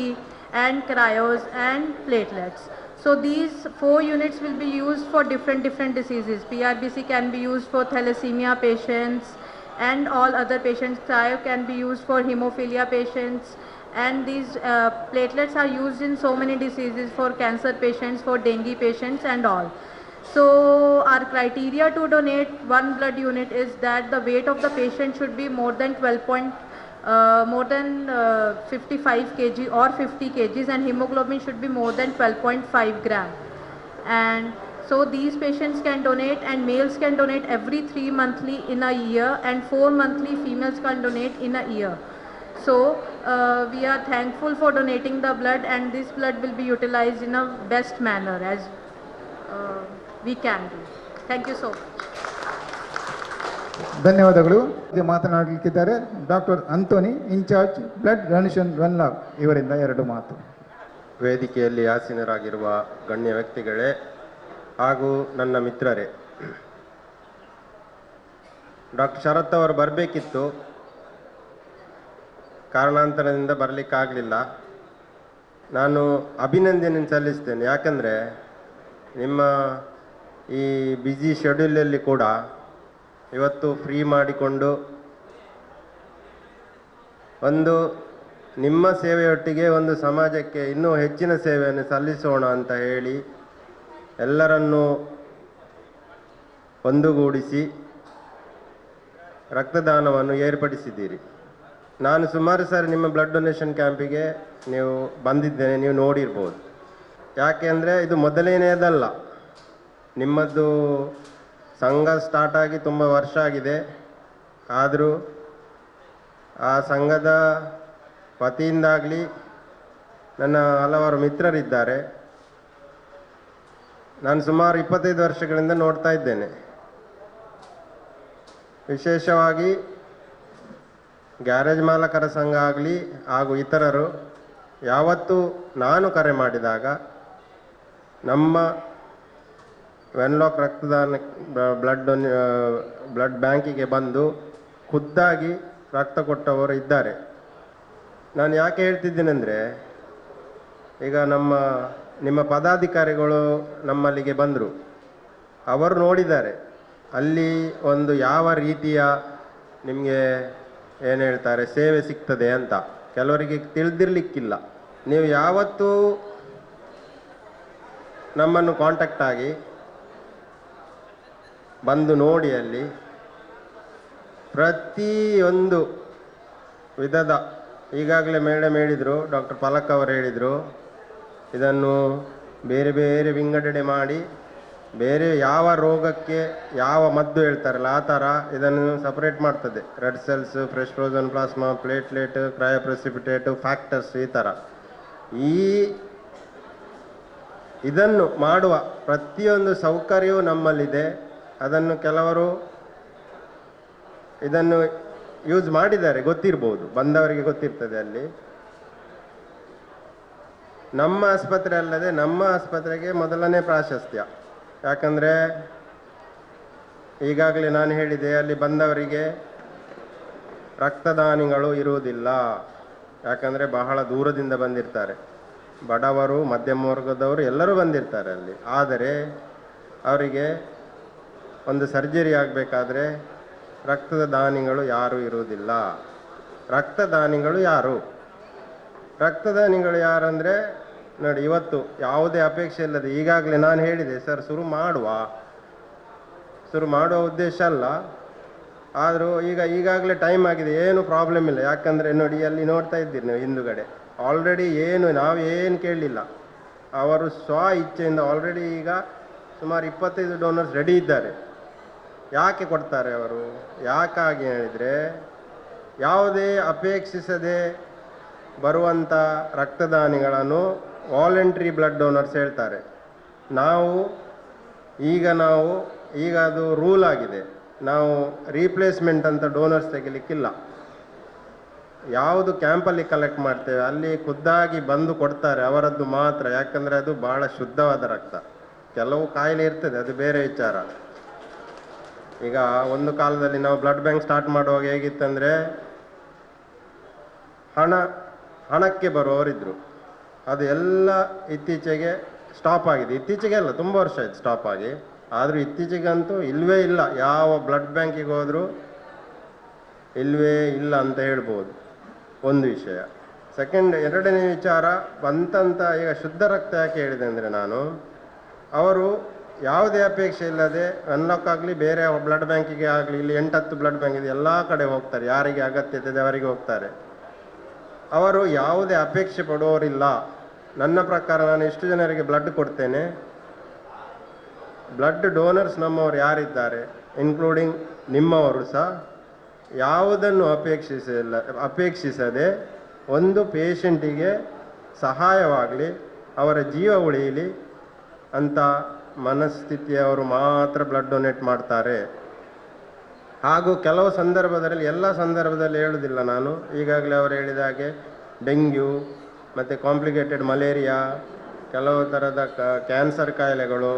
and cryos and platelets. So these 4 units will be used for different diseases. PRBC can be used for thalassemia patients and all other patients. Cryo can be used for hemophilia patients, and these platelets are used in so many diseases, for cancer patients, for dengue patients and all. So our criteria to donate 1 blood unit is that the weight of the patient should be more than 55 kg or 50 kgs, and hemoglobin should be more than 12.5 gram. And so these patients can donate, and males can donate every 3 monthly in a year, and 4 monthly females can donate in a year. So we are thankful for donating the blood, and this blood will be utilized in a best manner as we can do. Thank you so much. ಧನ್ಯವಾದಗಳು. ಮಾತನಾಡಲಿಕ್ಕಿದ್ದಾರೆ doctor Anthony, incharge blood donation ರನ್ ಲಾಗ್ ಇವರಿಂದ 2 ಮಾತು. ವೇದಿಕೆಯಲ್ಲಿ ಆಸೀನರಾಗಿರುವ ಗಣ್ಯ ವ್ಯಕ್ತಿಗಳೇ ಹಾಗೂ ನನ್ನ ಮಿತ್ರರೇ, ಡಾಕ್ಟರ್ ಶರತ್ ಅವರು ಬರಬೇಕಿತ್ತು, ಕಾರಣಾಂತರದಿಂದ ಬರಲಿಕ್ಕಾಗಲಿಲ್ಲ. ನಾನು ಅಭಿನಂದನೆ ಸಲ್ಲಿಸ್ತೇನೆ. ಯಾಕಂದರೆ ನಿಮ್ಮ ಈ ಬ್ಯುಸಿ ಶೆಡ್ಯೂಲಲ್ಲಿ ಕೂಡ ಇವತ್ತು ಫ್ರೀ ಮಾಡಿಕೊಂಡು ಒಂದು ನಿಮ್ಮ ಸೇವೆಯೊಟ್ಟಿಗೆ ಒಂದು ಸಮಾಜಕ್ಕೆ ಇನ್ನೂ ಹೆಚ್ಚಿನ ಸೇವೆಯನ್ನು ಸಲ್ಲಿಸೋಣ ಅಂತ ಹೇಳಿ ಎಲ್ಲರನ್ನೂ ಒಂದುಗೂಡಿಸಿ ರಕ್ತದಾನವನ್ನು ಏರ್ಪಡಿಸಿದ್ದೀರಿ. ನಾನು ಸುಮಾರು ಸಾರಿ ನಿಮ್ಮ ಬ್ಲಡ್ ಡೊನೇಷನ್ ಕ್ಯಾಂಪಿಗೆ ನೀವು ಬಂದಿದ್ದೇನೆ, ನೀವು ನೋಡಿರ್ಬೋದು. ಯಾಕೆ ಅಂದರೆ ಇದು ಮೊದಲನೆಯದಲ್ಲ, ನಿಮ್ಮದು ಸಂಘ ಸ್ಟಾರ್ಟ್ ಆಗಿ ತುಂಬ ವರ್ಷ ಆಗಿದೆ. ಆದರೂ ಆ ಸಂಘದ ವತಿಯಿಂದಾಗಲಿ ನನ್ನ ಹಲವಾರು ಮಿತ್ರರಿದ್ದಾರೆ. ನಾನು ಸುಮಾರು 25 ವರ್ಷಗಳಿಂದ ನೋಡ್ತಾ ಇದ್ದೇನೆ. ವಿಶೇಷವಾಗಿ ಗ್ಯಾರೇಜ್ ಮಾಲಕರ ಸಂಘ ಆಗಲಿ ಹಾಗೂ ಇತರರು ಯಾವತ್ತೂ ನಾನು ಕರೆ ಮಾಡಿದಾಗ ನಮ್ಮ ವೆನ್ಲಾಕ್ ರಕ್ತದಾನ ಬ್ಲಡ್ ಬ್ಯಾಂಕಿಗೆ ಬಂದು ಖುದ್ದಾಗಿ ರಕ್ತ ಕೊಟ್ಟವರು ಇದ್ದಾರೆ. ನಾನು ಯಾಕೆ ಹೇಳ್ತಿದ್ದೇನೆಂದರೆ, ಈಗ ನಿಮ್ಮ ಪದಾಧಿಕಾರಿಗಳು ನಮ್ಮಲ್ಲಿಗೆ ಬಂದರು, ಅವರು ನೋಡಿದ್ದಾರೆ ಅಲ್ಲಿ ಒಂದು ಯಾವ ರೀತಿಯ ನಿಮಗೆ ಏನು ಹೇಳ್ತಾರೆ ಸೇವೆ ಸಿಗ್ತದೆ ಅಂತ. ಕೆಲವರಿಗೆ ತಿಳಿದಿರಲಿಕ್ಕಿಲ್ಲ. ನೀವು ಯಾವತ್ತೂ ನಮ್ಮನ್ನು ಕಾಂಟ್ಯಾಕ್ಟ್ ಆಗಿ ಬಂದು ನೋಡಿ, ಅಲ್ಲಿ ಪ್ರತಿಯೊಂದು ವಿಧದ, ಈಗಾಗಲೇ ಮೇಡಮ್ ಹೇಳಿದರು, ಡಾಕ್ಟರ್ ಫಲಕ್ ಅವರು ಹೇಳಿದರು, ಇದನ್ನು ಬೇರೆ ಬೇರೆ ವಿಂಗಡಣೆ ಮಾಡಿ ಬೇರೆ ಯಾವ ರೋಗಕ್ಕೆ ಯಾವ ಮದ್ದು ಹೇಳ್ತಾರಲ್ಲ ಆ ಥರ ಇದನ್ನು ಸಪರೇಟ್ ಮಾಡ್ತದೆ. Red cells, fresh frozen plasma, platelet, cryoprecipitate, factors, ಈ ಥರ ಇದನ್ನು ಮಾಡುವ ಪ್ರತಿಯೊಂದು ಸೌಕರ್ಯವೂ ನಮ್ಮಲ್ಲಿದೆ. ಅದನ್ನು ಕೆಲವರು ಇದನ್ನು ಯೂಸ್ ಮಾಡಿದ್ದಾರೆ, ಗೊತ್ತಿರ್ಬೋದು, ಬಂದವರಿಗೆ ಗೊತ್ತಿರ್ತದೆ. ಅಲ್ಲಿ ನಮ್ಮ ಆಸ್ಪತ್ರೆ ಅಲ್ಲದೆ ನಮ್ಮ ಆಸ್ಪತ್ರೆಗೆ ಮೊದಲನೇ ಪ್ರಾಶಸ್ತ್ಯ. ಯಾಕಂದರೆ ಈಗಾಗಲೇ ನಾನು ಹೇಳಿದೆ, ಅಲ್ಲಿ ಬಂದವರಿಗೆ ರಕ್ತದಾನಿಗಳು ಇರುವುದಿಲ್ಲ. ಯಾಕಂದರೆ ಬಹಳ ದೂರದಿಂದ ಬಂದಿರ್ತಾರೆ, ಬಡವರು, ಮಧ್ಯಮ ವರ್ಗದವರು ಎಲ್ಲರೂ ಬಂದಿರ್ತಾರೆ ಅಲ್ಲಿ. ಆದರೆ ಅವರಿಗೆ ಒಂದು ಸರ್ಜರಿ ಆಗಬೇಕಾದ್ರೆ ರಕ್ತದ ದಾನಿಗಳು ಯಾರೂ ಇರುವುದಿಲ್ಲ. ರಕ್ತದಾನಿಗಳು ಯಾರು? ರಕ್ತದಾನಿಗಳು ಯಾರಂದರೆ ನೋಡಿ, ಇವತ್ತು ಯಾವುದೇ ಅಪೇಕ್ಷೆ ಇಲ್ಲದೆ ಈಗಾಗಲೇ ನಾನು ಹೇಳಿದೆ ಸರ್, ಶುರು ಮಾಡುವ ಉದ್ದೇಶ ಅಲ್ಲ. ಆದರೂ ಈಗಾಗಲೇ ಟೈಮ್ ಆಗಿದೆ, ಏನು ಪ್ರಾಬ್ಲಮ್ ಇಲ್ಲ. ಯಾಕಂದರೆ ನೋಡಿ, ಅಲ್ಲಿ ನೋಡ್ತಾ ಇದ್ದೀರಿ ನೀವು ಹಿಂದುಗಡೆ ಆಲ್ರೆಡಿ ನಾವೇನು ಕೇಳಲಿಲ್ಲ, ಅವರು ಸ್ವ ಇಚ್ಛೆಯಿಂದ ಆಲ್ರೆಡಿ ಈಗ ಸುಮಾರು 25 ಡೋನರ್ಸ್ ರೆಡಿ ಇದ್ದಾರೆ. ಯಾಕೆ ಕೊಡ್ತಾರೆ ಅವರು? ಯಾಕಾಗಿ ಹೇಳಿದರೆ, ಯಾವುದೇ ಅಪೇಕ್ಷಿಸದೆ ಬರುವಂಥ ರಕ್ತದಾನಿಗಳನ್ನು ವಾಲಂಟ್ರಿ ಬ್ಲಡ್ ಡೋನರ್ಸ್ ಹೇಳ್ತಾರೆ. ಈಗ ಅದು ರೂಲ್ ಆಗಿದೆ, ನಾವು ರೀಪ್ಲೇಸ್ಮೆಂಟ್ ಅಂತ ಡೋನರ್ಸ್ ತೆಗಿಲಿಕ್ಕಿಲ್ಲ. ಯಾವುದು ಕ್ಯಾಂಪಲ್ಲಿ ಕಲೆಕ್ಟ್ ಮಾಡ್ತೇವೆ ಅಲ್ಲಿ ಖುದ್ದಾಗಿ ಬಂದು ಕೊಡ್ತಾರೆ, ಅವರದ್ದು ಮಾತ್ರ. ಯಾಕಂದರೆ ಅದು ಭಾಳ ಶುದ್ಧವಾದ ರಕ್ತ. ಕೆಲವು ಕಾಯಿಲೆ ಇರ್ತದೆ, ಅದು ಬೇರೆ ವಿಚಾರ. ಈಗ ಒಂದು ಕಾಲದಲ್ಲಿ ನಾವು ಬ್ಲಡ್ ಬ್ಯಾಂಕ್ ಸ್ಟಾರ್ಟ್ ಮಾಡುವಾಗ ಹೇಗಿತ್ತಂದರೆ, ಹಣಕ್ಕೆ ಬರುವವರಿದ್ದರು. ಅದು ಎಲ್ಲ ಇತ್ತೀಚೆಗೆ ಸ್ಟಾಪ್ ಆಗಿದೆ. ಇತ್ತೀಚೆಗೆ ಅಲ್ಲ, ತುಂಬ ವರ್ಷ ಆಯ್ತು ಸ್ಟಾಪ್ ಆಗಿ. ಆದರೂ ಇತ್ತೀಚೆಗಂತೂ ಇಲ್ಲವೇ ಇಲ್ಲ, ಯಾವ ಬ್ಲಡ್ ಬ್ಯಾಂಕಿಗೆ ಹೋದರೂ ಇಲ್ಲವೇ ಇಲ್ಲ ಅಂತ ಹೇಳ್ಬೋದು. ಒಂದು ವಿಷಯ. ಎರಡನೇ ವಿಚಾರ ಬಂತಂತ ಈಗ ಶುದ್ಧ ರಕ್ತ ಯಾಕೆ ಹೇಳಿದೆ ಅಂದರೆ, ಅವರು ಯಾವುದೇ ಅಪೇಕ್ಷೆ ಇಲ್ಲದೆ ಅನ್ಲಾಕ್ ಆಗಲಿ, ಬೇರೆ ಬ್ಲಡ್ ಬ್ಯಾಂಕಿಗೆ ಆಗಲಿ, ಇಲ್ಲಿ 8-10 ಬ್ಲಡ್ ಬ್ಯಾಂಕ್ ಇದೆ, ಎಲ್ಲ ಕಡೆ ಹೋಗ್ತಾರೆ. ಯಾರಿಗೆ ಅಗತ್ಯತೆ ಇದೆ ಅವರಿಗೆ ಹೋಗ್ತಾರೆ. ಅವರು ಯಾವುದೇ ಅಪೇಕ್ಷೆ ಪಡುವವರಿಲ್ಲ. ನನ್ನ ಪ್ರಕಾರ ನಾನು ಎಷ್ಟು ಜನರಿಗೆ ಬ್ಲಡ್ ಕೊಡ್ತೇನೆ, ಬ್ಲಡ್ ಡೋನರ್ಸ್ ನಮ್ಮವರು ಯಾರಿದ್ದಾರೆ, ಇನ್ಕ್ಲೂಡಿಂಗ್ ನಿಮ್ಮವರು ಸಹ, ಯಾವುದನ್ನು ಅಪೇಕ್ಷಿಸದೆ ಒಂದು ಪೇಷಂಟಿಗೆ ಸಹಾಯವಾಗಲಿ, ಅವರ ಜೀವ ಉಳಿಯಲಿ ಅಂತ ಮನಸ್ಥಿತಿಯವರು ಮಾತ್ರ ಬ್ಲಡ್ ಡೊನೇಟ್ ಮಾಡ್ತಾರೆ. ಹಾಗೂ ಕೆಲವು ಸಂದರ್ಭದಲ್ಲಿ, ಎಲ್ಲ ಸಂದರ್ಭದಲ್ಲಿ ಹೇಳುವುದಿಲ್ಲ ನಾನು, ಈಗಾಗಲೇ ಅವರು ಹೇಳಿದ ಹಾಗೆ ಡೆಂಗ್ಯೂ ಮತ್ತು ಕಾಂಪ್ಲಿಕೇಟೆಡ್ ಮಲೇರಿಯಾ, ಕೆಲವು ಥರದ ಕ್ಯಾನ್ಸರ್ ಕಾಯಿಲೆಗಳು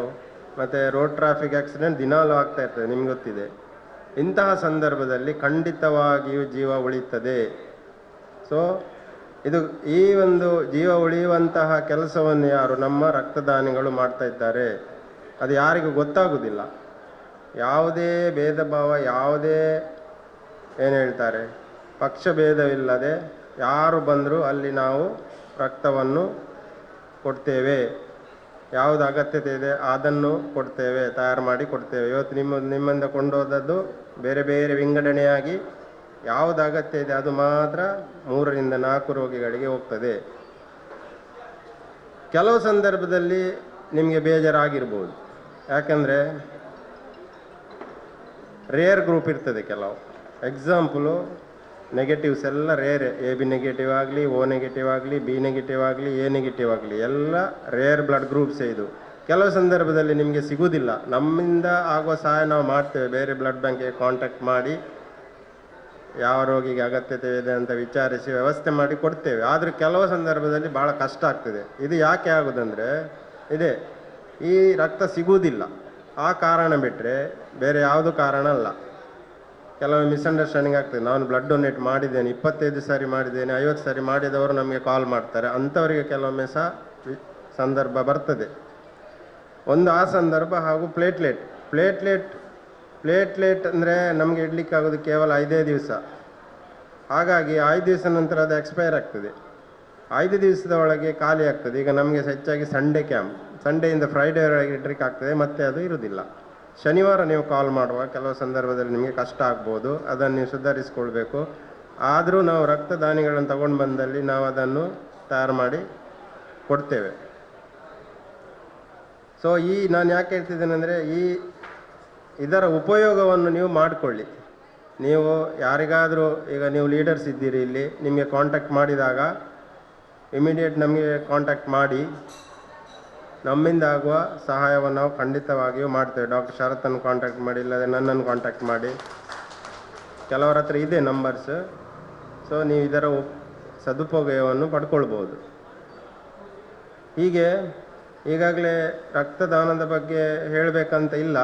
ಮತ್ತು ರೋಡ್ ಟ್ರಾಫಿಕ್ ಆಕ್ಸಿಡೆಂಟ್ ದಿನಾಲೂ ಆಗ್ತಾ ಇರ್ತದೆ, ನಿಮ್ಗೆ ಗೊತ್ತಿದೆ. ಇಂತಹ ಸಂದರ್ಭದಲ್ಲಿ ಖಂಡಿತವಾಗಿಯೂ ಜೀವ ಉಳಿಯುತ್ತದೆ. ಸೊ ಈ ಒಂದು ಜೀವ ಉಳಿಯುವಂತಹ ಕೆಲಸವನ್ನು ಯಾರು ನಮ್ಮ ರಕ್ತದಾನಿಗಳು ಮಾಡ್ತಾ ಇದ್ದಾರೆ, ಅದು ಯಾರಿಗೂ ಗೊತ್ತಾಗುವುದಿಲ್ಲ. ಯಾವುದೇ ಭೇದ ಭಾವ, ಯಾವುದೇ ಏನು ಹೇಳ್ತಾರೆ ಪಕ್ಷಭೇದವಿಲ್ಲದೆ ಯಾರು ಬಂದರೂ ಅಲ್ಲಿ ನಾವು ರಕ್ತವನ್ನು ಕೊಡ್ತೇವೆ. ಯಾವುದು ಅಗತ್ಯತೆ ಇದೆ ಅದನ್ನು ಕೊಡ್ತೇವೆ, ತಯಾರು ಮಾಡಿ ಕೊಡ್ತೇವೆ. ಇವತ್ತು ನಿಮ್ಮಿಂದ ಕೊಂಡೋದದ್ದು ಬೇರೆ ಬೇರೆ ವಿಂಗಡಣೆಯಾಗಿ ಯಾವುದು ಅಗತ್ಯ ಇದೆ ಅದು ಮಾತ್ರ 3ರಿಂದ 4 ರೋಗಿಗಳಿಗೆ ಹೋಗ್ತದೆ. ಕೆಲವು ಸಂದರ್ಭದಲ್ಲಿ ನಿಮಗೆ ಬೇಜಾರಾಗಿರ್ಬೋದು, ಯಾಕಂದರೆ ರೇರ್ ಗ್ರೂಪ್ ಇರ್ತದೆ ಕೆಲವು. ಎಕ್ಸಾಂಪಲು ನೆಗೆಟಿವ್ಸ್ ಎಲ್ಲ ರೇರೆ, AB ನೆಗೆಟಿವ್ ಆಗಲಿ, O ನೆಗೆಟಿವ್ ಆಗಲಿ, B ನೆಗೆಟಿವ್ ಆಗಲಿ, A ನೆಗೆಟಿವ್ ಆಗಲಿ, ಎಲ್ಲ ರೇರ್ ಬ್ಲಡ್ ಗ್ರೂಪ್ಸೇ ಇದು. ಕೆಲವು ಸಂದರ್ಭದಲ್ಲಿ ನಿಮಗೆ ಸಿಗುವುದಿಲ್ಲ. ನಮ್ಮಿಂದ ಆಗುವ ಸಹಾಯ ನಾವು ಮಾಡ್ತೇವೆ, ಬೇರೆ ಬ್ಲಡ್ ಬ್ಯಾಂಕಿಗೆ ಕಾಂಟ್ಯಾಕ್ಟ್ ಮಾಡಿ ಯಾವ ರೋಗಿಗೆ ಅಗತ್ಯತೆ ಇದೆ ಅಂತ ವಿಚಾರಿಸಿ ವ್ಯವಸ್ಥೆ ಮಾಡಿ ಕೊಡ್ತೇವೆ. ಆದರೆ ಕೆಲವು ಸಂದರ್ಭದಲ್ಲಿ ಭಾಳ ಕಷ್ಟ ಆಗ್ತದೆ. ಇದು ಯಾಕೆ ಆಗೋದಂದರೆ ಈ ರಕ್ತ ಸಿಗುವುದಿಲ್ಲ, ಆ ಕಾರಣ ಬಿಟ್ಟರೆ ಬೇರೆ ಯಾವುದು ಕಾರಣ ಅಲ್ಲ. ಕೆಲವು ಮಿಸ್ಅಂಡರ್ಸ್ಟ್ಯಾಂಡಿಂಗ್ ಆಗ್ತದೆ. ನಾನು ಬ್ಲಡ್ ಡೊನೇಟ್ ಮಾಡಿದ್ದೇನೆ, 25 ಸಾರಿ ಮಾಡಿದ್ದೇನೆ, 50 ಸಾರಿ ಮಾಡಿದವರು ನಮಗೆ ಕಾಲ್ ಮಾಡ್ತಾರೆ. ಅಂಥವರಿಗೆ ಕೆಲವೊಮ್ಮೆ ಸಹ ಸಂದರ್ಭ ಬರ್ತದೆ. ಒಂದು ಆ ಸಂದರ್ಭ. ಹಾಗೂ ಪ್ಲೇಟ್ಲೆಟ್ ಅಂದರೆ ನಮಗೆ ಇಡಲಿಕ್ಕಾಗೋದು ಕೇವಲ 5 ದಿವಸ. ಹಾಗಾಗಿ 5 ದಿವಸ ನಂತರ ಅದು ಎಕ್ಸ್ಪೈರ್ ಆಗ್ತದೆ. 5 ದಿವಸದ ಒಳಗೆ ಖಾಲಿ ಆಗ್ತದೆ. ಈಗ ನಮಗೆ ಹೆಚ್ಚಾಗಿ ಸಂಡೇ ಕ್ಯಾಂಪ್, ಸಂಡೇಯಿಂದ ಫ್ರೈಡೇವರೆಗೆ ಇಡ್ಲಿಕ್ಕೆ ಆಗ್ತದೆ, ಮತ್ತೆ ಅದು ಇರುವುದಿಲ್ಲ. ಶನಿವಾರ ನೀವು ಕಾಲ್ ಮಾಡುವ ಕೆಲವು ಸಂದರ್ಭದಲ್ಲಿ ನಿಮಗೆ ಕಷ್ಟ ಆಗ್ಬೋದು, ಅದನ್ನು ನೀವು ಸುಧಾರಿಸ್ಕೊಳ್ಬೇಕು. ಆದರೂ ನಾವು ರಕ್ತದಾನಿಗಳನ್ನು ತಗೊಂಡು ಬಂದಲ್ಲಿ ನಾವು ಅದನ್ನು ತಯಾರು ಮಾಡಿ ಕೊಡ್ತೇವೆ. ಸೊ ನಾನು ಯಾಕೆ ಹೇಳ್ತಿದ್ದೇನೆ ಅಂದರೆ ಇದರ ಉಪಯೋಗವನ್ನು ನೀವು ಮಾಡಿಕೊಳ್ಳಿ. ನೀವು ಯಾರಿಗಾದರೂ, ಈಗ ನೀವು ಲೀಡರ್ಸ್ ಇದ್ದೀರಿ ಇಲ್ಲಿ, ನಿಮಗೆ ಕಾಂಟ್ಯಾಕ್ಟ್ ಮಾಡಿದಾಗ ಇಮಿಡಿಯೇಟ್ ನಮಗೆ ಕಾಂಟ್ಯಾಕ್ಟ್ ಮಾಡಿ, ನಮ್ಮಿಂದ ಆಗುವ ಸಹಾಯವನ್ನು ನಾವು ಖಂಡಿತವಾಗಿಯೂ ಮಾಡ್ತೇವೆ. ಡಾಕ್ಟರ್ ಶರತ್ತನ್ನು ಕಾಂಟ್ಯಾಕ್ಟ್ ಮಾಡಿ, ಇಲ್ಲದೆ ನನ್ನನ್ನು ಕಾಂಟ್ಯಾಕ್ಟ್ ಮಾಡಿ. ಕೆಲವರ ಹತ್ರ ಇದೆ ನಂಬರ್ಸ್. ಸೊ ನೀವು ಇದರ ಸದುಪಯೋಗವನ್ನು ಪಡ್ಕೊಳ್ಬೋದು. ಹೀಗೆ ಈಗಾಗಲೇ ರಕ್ತದಾನದ ಬಗ್ಗೆ ಹೇಳಬೇಕಂತ ಇಲ್ಲ,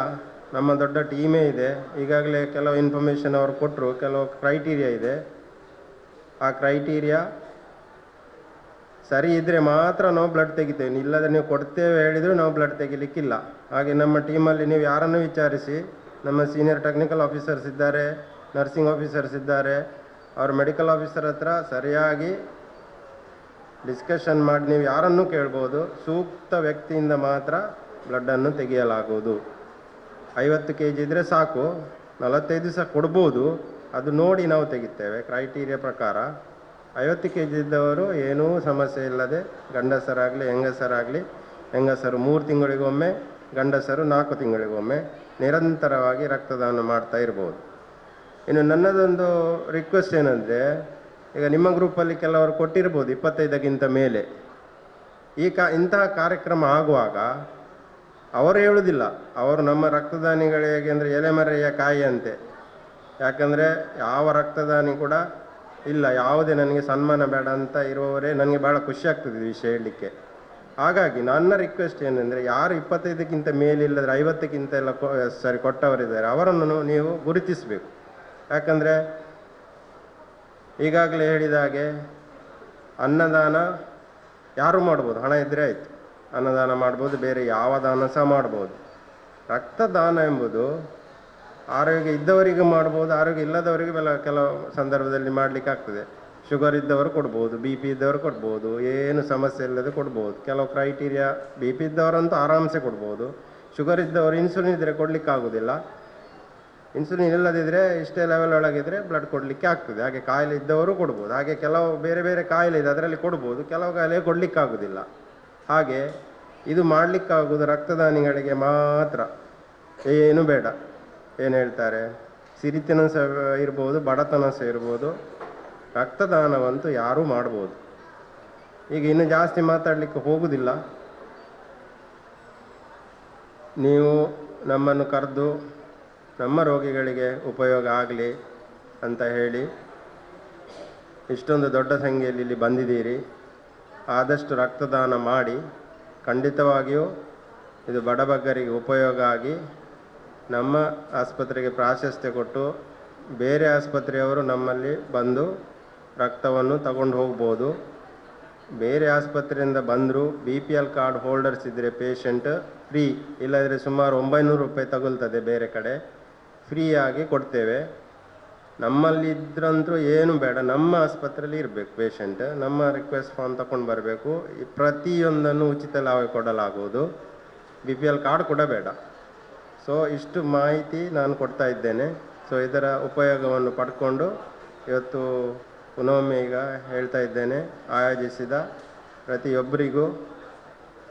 ನಮ್ಮ ದೊಡ್ಡ ಟೀಮೇ ಇದೆ. ಈಗಾಗಲೇ ಕೆಲವು ಇನ್ಫಾರ್ಮೇಷನ್ ಅವರು ಕೊಟ್ಟರು, ಕೆಲವು ಕ್ರೈಟೀರಿಯಾ ಇದೆ. ಆ ಕ್ರೈಟೀರಿಯಾ ಸರಿ ಇದ್ದರೆ ಮಾತ್ರ ನಾವು ಬ್ಲಡ್ ತೆಗಿತೇವೆ, ಇಲ್ಲದೆ ನೀವು ಕೊಡ್ತೇವೆ ಹೇಳಿದರೂ ನಾವು ಬ್ಲಡ್ ತೆಗಿಲಿಕ್ಕಿಲ್ಲ. ಹಾಗೆ ನಮ್ಮ ಟೀಮಲ್ಲಿ ನೀವು ಯಾರನ್ನು ವಿಚಾರಿಸಿ, ನಮ್ಮ ಸೀನಿಯರ್ ಟೆಕ್ನಿಕಲ್ ಆಫೀಸರ್ಸ್ ಇದ್ದಾರೆ, ನರ್ಸಿಂಗ್ ಆಫೀಸರ್ಸ್ ಇದ್ದಾರೆ, ಅವ್ರ ಮೆಡಿಕಲ್ ಆಫೀಸರ್ ಹತ್ರ ಸರಿಯಾಗಿ ಡಿಸ್ಕಷನ್ ಮಾಡಿ ನೀವು ಯಾರನ್ನೂ ಕೇಳ್ಬೋದು. ಸೂಕ್ತ ವ್ಯಕ್ತಿಯಿಂದ ಮಾತ್ರ ಬ್ಲಡ್ಡನ್ನು ತೆಗೆಯಲಾಗುವುದು. 50 kg ಇದ್ದರೆ ಸಾಕು, 45 ದಿವಸ ಕೊಡ್ಬೋದು, ಅದು ನೋಡಿ ನಾವು ತೆಗಿತೇವೆ ಕ್ರೈಟೀರಿಯಾ ಪ್ರಕಾರ. 50 kg ಇದ್ದವರು ಏನೂ ಸಮಸ್ಯೆ ಇಲ್ಲದೆ, ಗಂಡಸರಾಗಲಿ ಹೆಂಗಸರು 3 ತಿಂಗಳಿಗೊಮ್ಮೆ, ಗಂಡಸರು 4 ತಿಂಗಳಿಗೊಮ್ಮೆ ನಿರಂತರವಾಗಿ ರಕ್ತದಾನ ಮಾಡ್ತಾ ಇರ್ಬೋದು. ಇನ್ನು ನನ್ನದೊಂದು ರಿಕ್ವೆಸ್ಟ್ ಏನಂದರೆ, ಈಗ ನಿಮ್ಮ ಗ್ರೂಪಲ್ಲಿ ಕೆಲವರು ಕೊಟ್ಟಿರ್ಬೋದು 25ಕ್ಕಿಂತ ಮೇಲೆ. ಇಂತಹ ಕಾರ್ಯಕ್ರಮ ಆಗುವಾಗ ಅವರು ಹೇಳುವುದಿಲ್ಲ, ಅವರು ನಮ್ಮ ರಕ್ತದಾನಿಗಳು ಹೇಗೆ ಅಂದರೆ ಎಲೆಮರೆಯ ಕಾಯಿ ಅಂತೆ. ಯಾಕಂದರೆ ಯಾವ ರಕ್ತದಾನಿ ಕೂಡ ಇಲ್ಲ, ಯಾವುದೇ ನನಗೆ ಸನ್ಮಾನ ಬೇಡ ಅಂತ ಇರುವವರೇ ನನಗೆ ಭಾಳ ಖುಷಿ ಆಗ್ತದೆ ಈ ವಿಷಯ ಹೇಳಲಿಕ್ಕೆ. ಹಾಗಾಗಿ ನನ್ನ ರಿಕ್ವೆಸ್ಟ್ ಏನಂದರೆ, ಯಾರು 25ಕ್ಕಿಂತ ಮೇಲಿಲ್ಲದ್ರೆ 50ಕ್ಕಿಂತ ಎಲ್ಲ ಕೊಟ್ಟವರಿದ್ದಾರೆ, ಅವರನ್ನು ನೀವು ಗುರುತಿಸಬೇಕು. ಯಾಕಂದರೆ ಈಗಾಗಲೇ ಹೇಳಿದ ಹಾಗೆ ಅನ್ನದಾನ ಯಾರು ಮಾಡ್ಬೋದು, ಹಣ ಇದ್ದರೆ ಆಯಿತು, ಅನ್ನದಾನ ಮಾಡ್ಬೋದು, ಬೇರೆ ಯಾವ ದಾನ ಸಹ ಮಾಡ್ಬೋದು. ರಕ್ತದಾನ ಎಂಬುದು ಆರೋಗ್ಯ ಇದ್ದವರಿಗೆ ಮಾಡ್ಬೋದು, ಆರೋಗ್ಯ ಇಲ್ಲದವರಿಗೆ ಕೆಲವು ಸಂದರ್ಭದಲ್ಲಿ ಮಾಡಲಿಕ್ಕಾಗ್ತದೆ. ಶುಗರ್ ಇದ್ದವರು ಕೊಡ್ಬೋದು, BP ಇದ್ದವರು ಕೊಡ್ಬೋದು, ಏನು ಸಮಸ್ಯೆ ಇಲ್ಲದೆ ಕೊಡ್ಬೋದು. ಕೆಲವು ಕ್ರೈಟೀರಿಯಾ, BP ಇದ್ದವರಂತೂ ಆರಾಮ್ಸೆ ಕೊಡ್ಬೋದು. ಶುಗರ್ ಇದ್ದವರು ಇನ್ಸುಲಿನ್ ಇದ್ದರೆ ಕೊಡಲಿಕ್ಕಾಗೋದಿಲ್ಲ. ಇನ್ಸುಲಿನ್ ಇಲ್ಲದಿದ್ದರೆ ಇಷ್ಟೇ ಲೆವೆಲ್ ಒಳಗಿದ್ರೆ ಬ್ಲಡ್ ಕೊಡಲಿಕ್ಕೆ ಆಗ್ತದೆ. ಹಾಗೆ ಕಾಯಿಲೆ ಇದ್ದವರು ಕೊಡ್ಬೋದು. ಹಾಗೆ ಕೆಲವು ಬೇರೆ ಬೇರೆ ಕಾಯಿಲೆ ಇದೆ, ಅದರಲ್ಲಿ ಕೊಡ್ಬೋದು, ಕೆಲವು ಕಾಯಿಲೆ ಕೊಡಲಿಕ್ಕಾಗೋದಿಲ್ಲ. ಹಾಗೆ ಇದು ಮಾಡಲಿಕ್ಕಾಗೋದು ರಕ್ತದಾನಿಗಳಿಗೆ ಮಾತ್ರ, ಏನು ಬೇಡ. ಏನು ಹೇಳ್ತಾರೆ, ಸಿರಿತನ ಸಹ ಇರ್ಬೋದು, ಬಡತನ ಸಹ ಇರ್ಬೋದು, ರಕ್ತದಾನವಂತೂ ಯಾರೂ ಮಾಡ್ಬೋದು. ಈಗ ಇನ್ನು ಜಾಸ್ತಿ ಮಾತಾಡಲಿಕ್ಕೆ ಹೋಗುವುದಿಲ್ಲ. ನೀವು ನಮ್ಮನ್ನು ಕರೆದು ನಮ್ಮ ರೋಗಿಗಳಿಗೆ ಉಪಯೋಗ ಆಗಲಿ ಅಂತ ಹೇಳಿ ಇಷ್ಟೊಂದು ದೊಡ್ಡ ಸಂಖ್ಯೆಯಲ್ಲಿ ಇಲ್ಲಿ ಬಂದಿದ್ದೀರಿ. ಆದಷ್ಟು ರಕ್ತದಾನ ಮಾಡಿ, ಖಂಡಿತವಾಗಿಯೂ ಇದು ಬಡಬಗ್ಗರಿಗೆ ಉಪಯೋಗ ಆಗಿ ನಮ್ಮ ಆಸ್ಪತ್ರೆಗೆ ಪ್ರಾಶಸ್ತ್ಯ ಕೊಟ್ಟು ಬೇರೆ ಆಸ್ಪತ್ರೆಯವರು ನಮ್ಮಲ್ಲಿ ಬಂದು ರಕ್ತವನ್ನು ತಗೊಂಡು ಹೋಗ್ಬೋದು. ಬೇರೆ ಆಸ್ಪತ್ರೆಯಿಂದ ಬಂದರೂ BPL ಕಾರ್ಡ್ ಹೋಲ್ಡರ್ಸ್ ಇದ್ದರೆ ಪೇಷಂಟ್ ಫ್ರೀ, ಇಲ್ಲದ್ರೆ ಸುಮಾರು 900 ರೂಪಾಯಿ ತಗೊಳ್ತದೆ ಬೇರೆ ಕಡೆ, ಫ್ರೀಯಾಗಿ ಕೊಡ್ತೇವೆ. ನಮ್ಮಲ್ಲಿ ಇದ್ರಂತೂ ಏನು ಬೇಡ, ನಮ್ಮ ಆಸ್ಪತ್ರೆಯಲ್ಲಿ ಇರಬೇಕು ಪೇಷಂಟ್. ನಮ್ಮ ರಿಕ್ವೆಸ್ಟ್ ಫಾರ್ಮ್ ತಗೊಂಡು ಬರಬೇಕು. ಪ್ರತಿಯೊಂದನ್ನು ಉಚಿತ ಲಾಭ ಕೊಡಲಾಗುವುದು, BPL ಕಾರ್ಡ್ ಕೂಡ ಬೇಡ. ಸೊ ಇಷ್ಟು ಮಾಹಿತಿ ನಾನು ಕೊಡ್ತಾ ಇದ್ದೇನೆ. ಸೊ ಇದರ ಉಪಯೋಗವನ್ನು ಪಡ್ಕೊಂಡು ಇವತ್ತು ಪುನೊಮ್ಮೆ ಈಗ ಹೇಳ್ತಾ ಇದ್ದೇನೆ, ಆಯೋಜಿಸಿದ ಪ್ರತಿಯೊಬ್ಬರಿಗೂ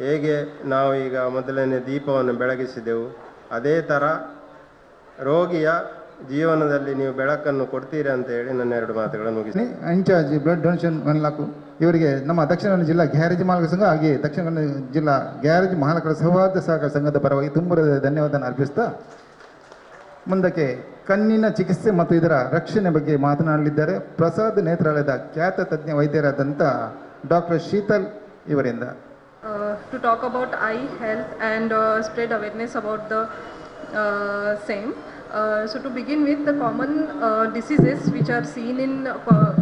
ಹೇಗೆ ನಾವು ಈಗ ಮೊದಲನೇ ದೀಪವನ್ನು ಬೆಳಗಿಸಿದೆವು, ಅದೇ ಥರ ರೋಗಿಯ ಜೀವನದಲ್ಲಿ ನೀವು ಬೆಳಕನ್ನು ಕೊಡ್ತೀರಿ ಅಂತ ಹೇಳಿ ನನ್ನ 2 ಮಾತುಗಳನ್ನು ಮುಗಿಸಿ. ಇನ್ಚಾರ್ಜ್ ಬ್ಲಡ್ ಡೊನೇಷನ್ 1 ಲಕ್ಷ ಇವರಿಗೆ ನಮ್ಮ ದಕ್ಷಿಣ ಕನ್ನಡ ಜಿಲ್ಲಾ ಗ್ಯಾರೇಜ್ ಮಾಲಕರ ಸಂಘ ಹಾಗೆ ದಕ್ಷಿಣ ಕನ್ನಡ ಜಿಲ್ಲಾ ಗ್ಯಾರೇಜ್ ಮಾಲಕರ ಸೌಹಾರ್ದ ಸಹಕಾರ ಸಂಘದ ಪರವಾಗಿ ತುಂಬ ಧನ್ಯವಾದ ಅರ್ಪಿಸ್ತಾ ಮುಂದಕ್ಕೆ ಕಣ್ಣಿನ ಚಿಕಿತ್ಸೆ ಮತ್ತು ಇದರ ರಕ್ಷಣೆ ಬಗ್ಗೆ ಮಾತನಾಡಲಿದ್ದಾರೆ ಪ್ರಸಾದ್ ನೇತ್ರಾಲಯದ ಖ್ಯಾತ ತಜ್ಞ ವೈದ್ಯರಾದಂಥ ಡಾಕ್ಟರ್ ಶೀತಲ್ ಇವರಿಂದ. To talk about eye health and spread awareness about the same. So to begin with, the common diseases which are seen in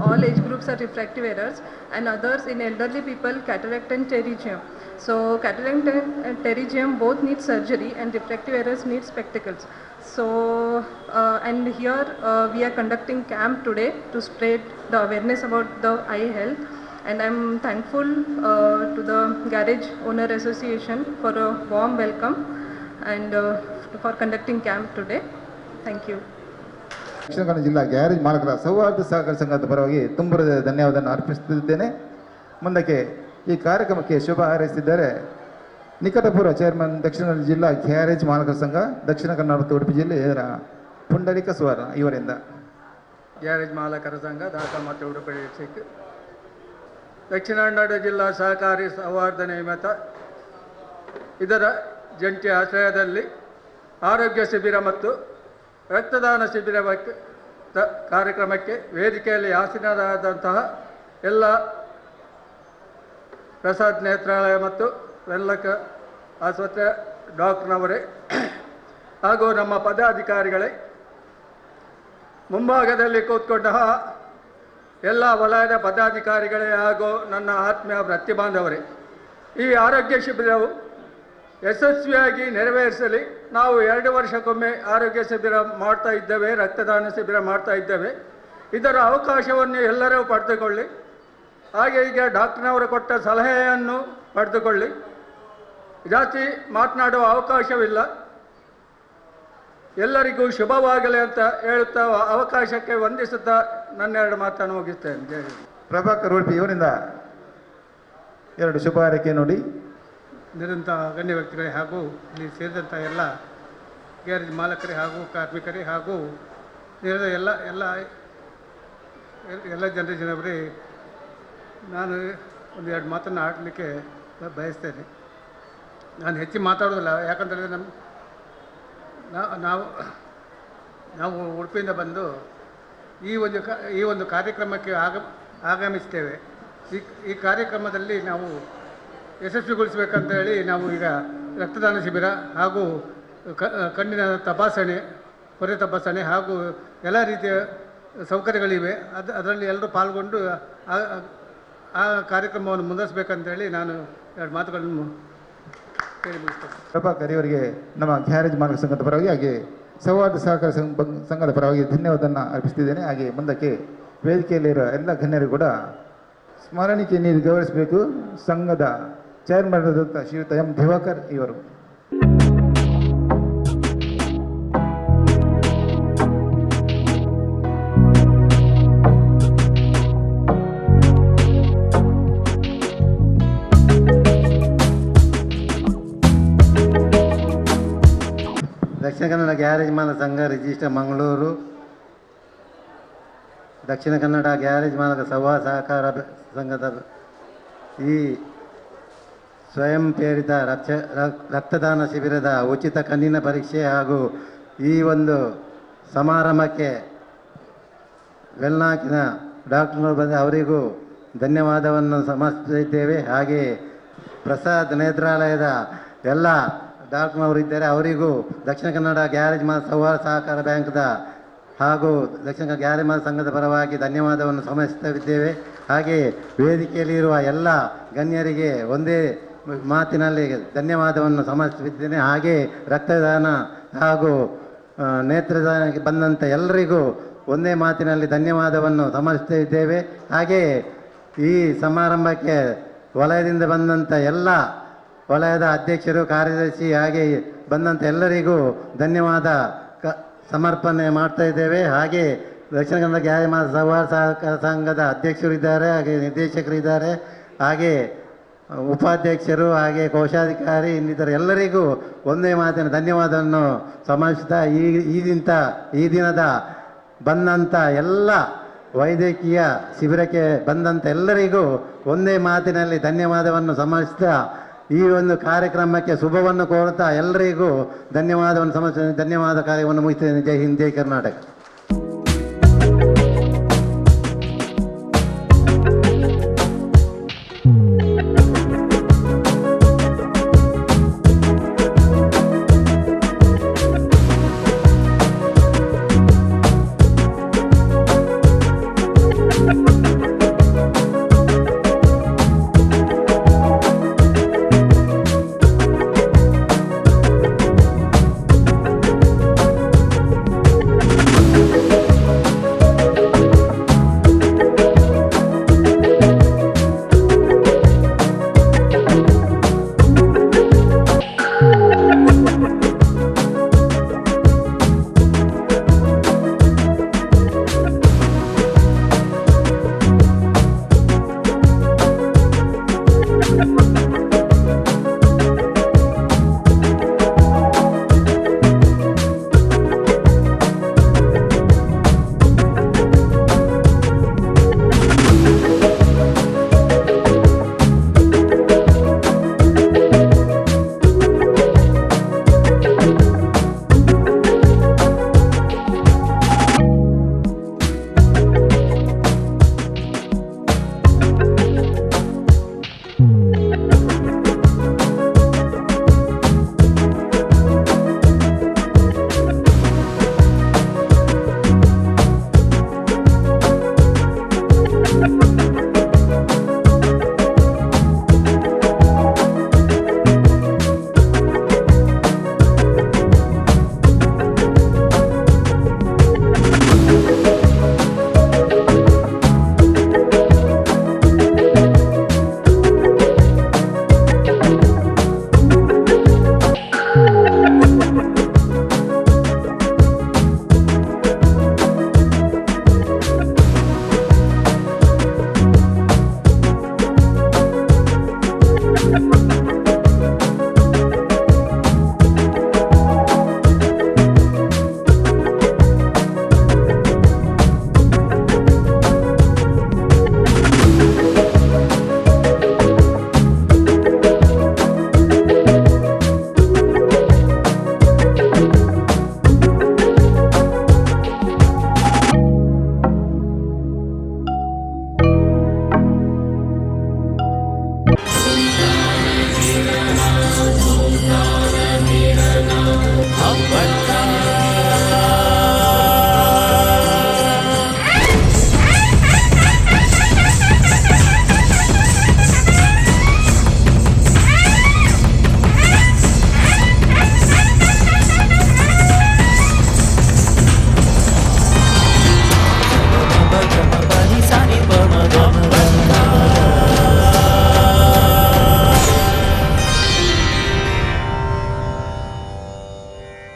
all age groups are refractive errors, and others in elderly people, cataract and pterygium. So cataract and pterygium both need surgery, and refractive errors need spectacles. So and here we are conducting camp today to spread the awareness about the eye health, and I'm thankful to the Garage Owner Association for a warm welcome and for conducting camp today. Thank you. Dakshina Kannada ಜಿಲ್ಲಾ ಗ್ಯಾರೇಜ್ ಮಾಲಕರ ಸೌಹಾರ್ದ ಸಹಕಾರ ಸಂಘದ ಪರವಾಗಿ ತುಂಬ ಧನ್ಯವಾದವನ್ನು ಅರ್ಪಿಸುತ್ತಿದ್ದೇನೆ. ಮುಂದಕ್ಕೆ ಈ ಕಾರ್ಯಕ್ರಮಕ್ಕೆ ಶುಭ ಹಾರೈಸಿದ್ದಾರೆ ನಿಕಟಪೂರ್ವ ಚೇರ್ಮನ್ ದಕ್ಷಿಣ ಕನ್ನಡ ಜಿಲ್ಲಾ ಗ್ಯಾರೇಜ್ ಮಾಲಕರ ಸಂಘ ದಕ್ಷಿಣ ಕನ್ನಡ ಮತ್ತು ಉಡುಪಿ ಜಿಲ್ಲೆ ಇದರ ಪುಂಡಲಿಕ ಸ್ವರ ಇವರಿಂದ. ಗ್ಯಾರೇಜ್ ಮಾಲಕರ ಸಂಘ ದಾಖಾ ಮತ್ತು ಉಡುಪಿ ಡಿಸ್ಟ್ರಿಕ್ಟ್ ದಕ್ಷಿಣ ಕನ್ನಡ ಜಿಲ್ಲಾ ಸಹಕಾರಿ ಸಂವರ್ಧನೆ ಮತ ಇದರ ಜಂಟಿ ಆಶ್ರಯದಲ್ಲಿ ಆರೋಗ್ಯ ಶಿಬಿರ ಮತ್ತು ರಕ್ತದಾನ ಶಿಬಿರ ಕಾರ್ಯಕ್ರಮಕ್ಕೆ ವೇದಿಕೆಯಲ್ಲಿ ಆಸೀನರಾದಂತಹ ಎಲ್ಲ ಪ್ರಸಾದ್ ನೇತ್ರಾಲಯ ಮತ್ತು ವೆಲ್ಲಕ ಆಸ್ಪತ್ರೆ ಡಾಕ್ಟರ್ನವರೇ ಹಾಗೂ ನಮ್ಮ ಪದಾಧಿಕಾರಿಗಳೇ, ಮುಂಭಾಗದಲ್ಲಿ ಕೂತ್ಕೊಂಡ ಎಲ್ಲ ವಲಯದ ಪದಾಧಿಕಾರಿಗಳೇ ಹಾಗೂ ನನ್ನ ಆತ್ಮೀಯ ವೃತ್ತಿ ಬಾಂಧವರೇ, ಈ ಆರೋಗ್ಯ ಶಿಬಿರವು ಯಶಸ್ವಿಯಾಗಿ ನೆರವೇರಿಸಲಿ ನಾವು 2 ವರ್ಷಕ್ಕೊಮ್ಮೆ ಆರೋಗ್ಯ ಶಿಬಿರ ಮಾಡ್ತಾ ಇದ್ದೇವೆ, ರಕ್ತದಾನ ಶಿಬಿರ ಮಾಡ್ತಾ ಇದ್ದೇವೆ. ಇದರ ಅವಕಾಶವನ್ನು ಎಲ್ಲರೂ ಪಡೆದುಕೊಳ್ಳಿ. ಹಾಗೆ ಈಗ ಡಾಕ್ಟರ್ನವರು ಕೊಟ್ಟ ಸಲಹೆಯನ್ನು ಪಡೆದುಕೊಳ್ಳಿ. ಜಾಸ್ತಿ ಮಾತನಾಡುವ ಅವಕಾಶವಿಲ್ಲ. ಎಲ್ಲರಿಗೂ ಶುಭವಾಗಲಿ ಅಂತ ಹೇಳುತ್ತಾ ಅವಕಾಶಕ್ಕೆ ವಂದಿಸುತ್ತಾ ನನ್ನೆರಡು ಮಾತನ್ನು ಮುಗಿಸ್ತೇನೆ. ಜೈ ಹಿಂದ್. ಪ್ರಭಾಕರ್ ಉಡುಪಿ ಇವರಿಂದ 2 ಶುಭ ಹಾರೈಕೆ ನೋಡಿ. ನಿರಂತ ಗಣ್ಯ ವ್ಯಕ್ತಿಗಳೇ ಹಾಗೂ ಇಲ್ಲಿ ಸೇರಿದಂಥ ಎಲ್ಲ ಗ್ಯಾರೇಜ್ ಮಾಲಕರೇ ಹಾಗೂ ಕಾರ್ಮಿಕರೇ ಹಾಗೂ ನೆರೆದ ಎಲ್ಲ ಎಲ್ಲ ಎಲ್ಲ ಜನರೇ, ನಾನು 1-2 ಮಾತನ್ನು ಆಡಲಿಕ್ಕೆ ಬಯಸ್ತೇನೆ. ನಾನು ಹೆಚ್ಚು ಮಾತಾಡೋದಿಲ್ಲ, ಯಾಕಂತೇಳಿದ್ರೆ ನಾವು ಉಡುಪಿಯಿಂದ ಬಂದು ಈ ಒಂದು ಕಾರ್ಯಕ್ರಮಕ್ಕೆ ಆಗಮಿಸ್ತೇವೆ. ಈ ಕಾರ್ಯಕ್ರಮದಲ್ಲಿ ನಾವು ಯಶಸ್ವಿಗೊಳಿಸಬೇಕಂತ ಹೇಳಿ ನಾವು ಈಗ ರಕ್ತದಾನ ಶಿಬಿರ ಹಾಗೂ ಕಣ್ಣಿನ ತಪಾಸಣೆ, ಹೊರೆ ತಪಾಸಣೆ ಹಾಗೂ ಎಲ್ಲ ರೀತಿಯ ಸೌಕರ್ಯಗಳಿವೆ. ಅದರಲ್ಲಿ ಎಲ್ಲರೂ ಪಾಲ್ಗೊಂಡು ಆ ಕಾರ್ಯಕ್ರಮವನ್ನು ಮುಂದುವರಿಸಬೇಕಂತೇಳಿ ನಾನು 2 ಮಾತುಗಳನ್ನು ಹೇಳಿ ಮುಗಿಸ್ತೇನೆ. ಪ್ರಭಾಕರ್ ಇವರಿಗೆ ನಮ್ಮ ಗ್ಯಾರೇಜ್ ಮಾಲಕ ಸಂಘದ ಪರವಾಗಿ ಹಾಗೆ ಸೌಹಾರ್ದ ಸಹಕಾರ ಸಂಘದ ಪರವಾಗಿ ಧನ್ಯವಾದವನ್ನು ಅರ್ಪಿಸ್ತಿದ್ದೇನೆ. ಹಾಗೆ ಮುಂದಕ್ಕೆ ವೇದಿಕೆಯಲ್ಲಿರುವ ಎಲ್ಲ ಗಣ್ಯರು ಕೂಡ ಸ್ಮರಣಿಕೆ ನೀಡಿ ಗೌರವಿಸಬೇಕು. ಸಂಘದ ಚೇರ್ಮನ್ ಶ್ರೀಯುತ ಎಂ ದಿವಾಕರ್ ಇವರು. ದಕ್ಷಿಣ ಕನ್ನಡ ಗ್ಯಾರೇಜ್ ಮಾಲಕ ಸಂಘ ರಿಜಿಸ್ಟರ್ ಮಂಗಳೂರು, ದಕ್ಷಿಣ ಕನ್ನಡ ಗ್ಯಾರೇಜ್ ಮಾಲಕ ಸಹಕಾರ ಸಂಘದ ಈ ಸ್ವಯಂ ಪ್ರೇರಿತ ರಕ್ತದಾನ ಶಿಬಿರದ ಉಚಿತ ಕಣ್ಣಿನ ಪರೀಕ್ಷೆ ಹಾಗೂ ಈ ಒಂದು ಸಮಾರಂಭಕ್ಕೆ ವೆಲ್ನಾಕಿನ ಡಾಕ್ಟರ್ನವರು ಬಂದ ಅವರಿಗೂ ಧನ್ಯವಾದವನ್ನು ಸಮರ್ಪಿಸಿದ್ದೇವೆ. ಹಾಗೆ ಪ್ರಸಾದ್ ನೇತ್ರಾಲಯದ ಎಲ್ಲ ಡಾಕ್ಟರ್ನವರು ಇದ್ದಾರೆ, ಅವರಿಗೂ ದಕ್ಷಿಣ ಕನ್ನಡ ಗ್ಯಾರೇಜ್ ಸೌಹಾರ್ದ ಸಹಕಾರ ಬ್ಯಾಂಕ್ದ ಹಾಗೂ ದಕ್ಷಿಣ ಕನ್ನಡ ಗ್ಯಾರೇಜ್ ಸಂಘದ ಪರವಾಗಿ ಧನ್ಯವಾದವನ್ನು ಸಮರ್ಪಿಸುತ್ತಿದ್ದೇವೆ. ಹಾಗೆ ವೇದಿಕೆಯಲ್ಲಿರುವ ಎಲ್ಲ ಗಣ್ಯರಿಗೆ ಒಂದೇ ಮಾತಿನಲ್ಲಿ ಧನ್ಯವಾದವನ್ನು ಸಮರ್ಪಿಸಿದ್ದೇನೆ. ಹಾಗೆ ರಕ್ತದಾನ ಹಾಗೂ ನೇತ್ರದಾನಕ್ಕೆ ಬಂದಂಥ ಎಲ್ಲರಿಗೂ ಒಂದೇ ಮಾತಿನಲ್ಲಿ ಧನ್ಯವಾದವನ್ನು ಸಮರ್ಪಿಸುತ್ತಿದ್ದೇವೆ. ಹಾಗೆ ಈ ಸಮಾರಂಭಕ್ಕೆ ವಲಯದಿಂದ ಬಂದಂಥ ಎಲ್ಲ ವಲಯದ ಅಧ್ಯಕ್ಷರು, ಕಾರ್ಯದರ್ಶಿ ಹಾಗೆ ಬಂದಂಥ ಎಲ್ಲರಿಗೂ ಧನ್ಯವಾದ ಸಮರ್ಪಣೆ ಮಾಡ್ತಾ ಇದ್ದೇವೆ. ಹಾಗೆ ದಕ್ಷಿಣ ಕನ್ನಡ ಗ್ಯಾರೇಜ್ ಸೌಹಾರ್ದ ಸಹಕಾರ ಸಂಘದ ಅಧ್ಯಕ್ಷರು ಇದ್ದಾರೆ, ಹಾಗೆ ನಿರ್ದೇಶಕರು ಇದ್ದಾರೆ, ಹಾಗೆ ಉಪಾಧ್ಯಕ್ಷರು, ಹಾಗೆ ಕೋಶಾಧಿಕಾರಿ, ಇನ್ನಿತರ ಎಲ್ಲರಿಗೂ ಒಂದೇ ಮಾತಿನ ಧನ್ಯವಾದವನ್ನು ಸಮರ್ಪಿಸ್ತಾ ಈ ದಿನದ ಬಂದಂಥ ಎಲ್ಲ ವೈದ್ಯಕೀಯ ಶಿಬಿರಕ್ಕೆ ಬಂದಂಥ ಎಲ್ಲರಿಗೂ ಒಂದೇ ಮಾತಿನಲ್ಲಿ ಧನ್ಯವಾದವನ್ನು ಸಮರ್ಪಿಸ್ತಾ ಈ ಒಂದು ಕಾರ್ಯಕ್ರಮಕ್ಕೆ ಶುಭವನ್ನು ಕೋರುತ್ತಾ ಎಲ್ಲರಿಗೂ ಧನ್ಯವಾದವನ್ನು ಸಮರ್ಪಿಸಿ ಧನ್ಯವಾದ ಕಾರ್ಯವನ್ನು ಮುಗಿಸ್ತೇನೆ. ಜೈ ಹಿಂದ್, ಜೈ ಕರ್ನಾಟಕ.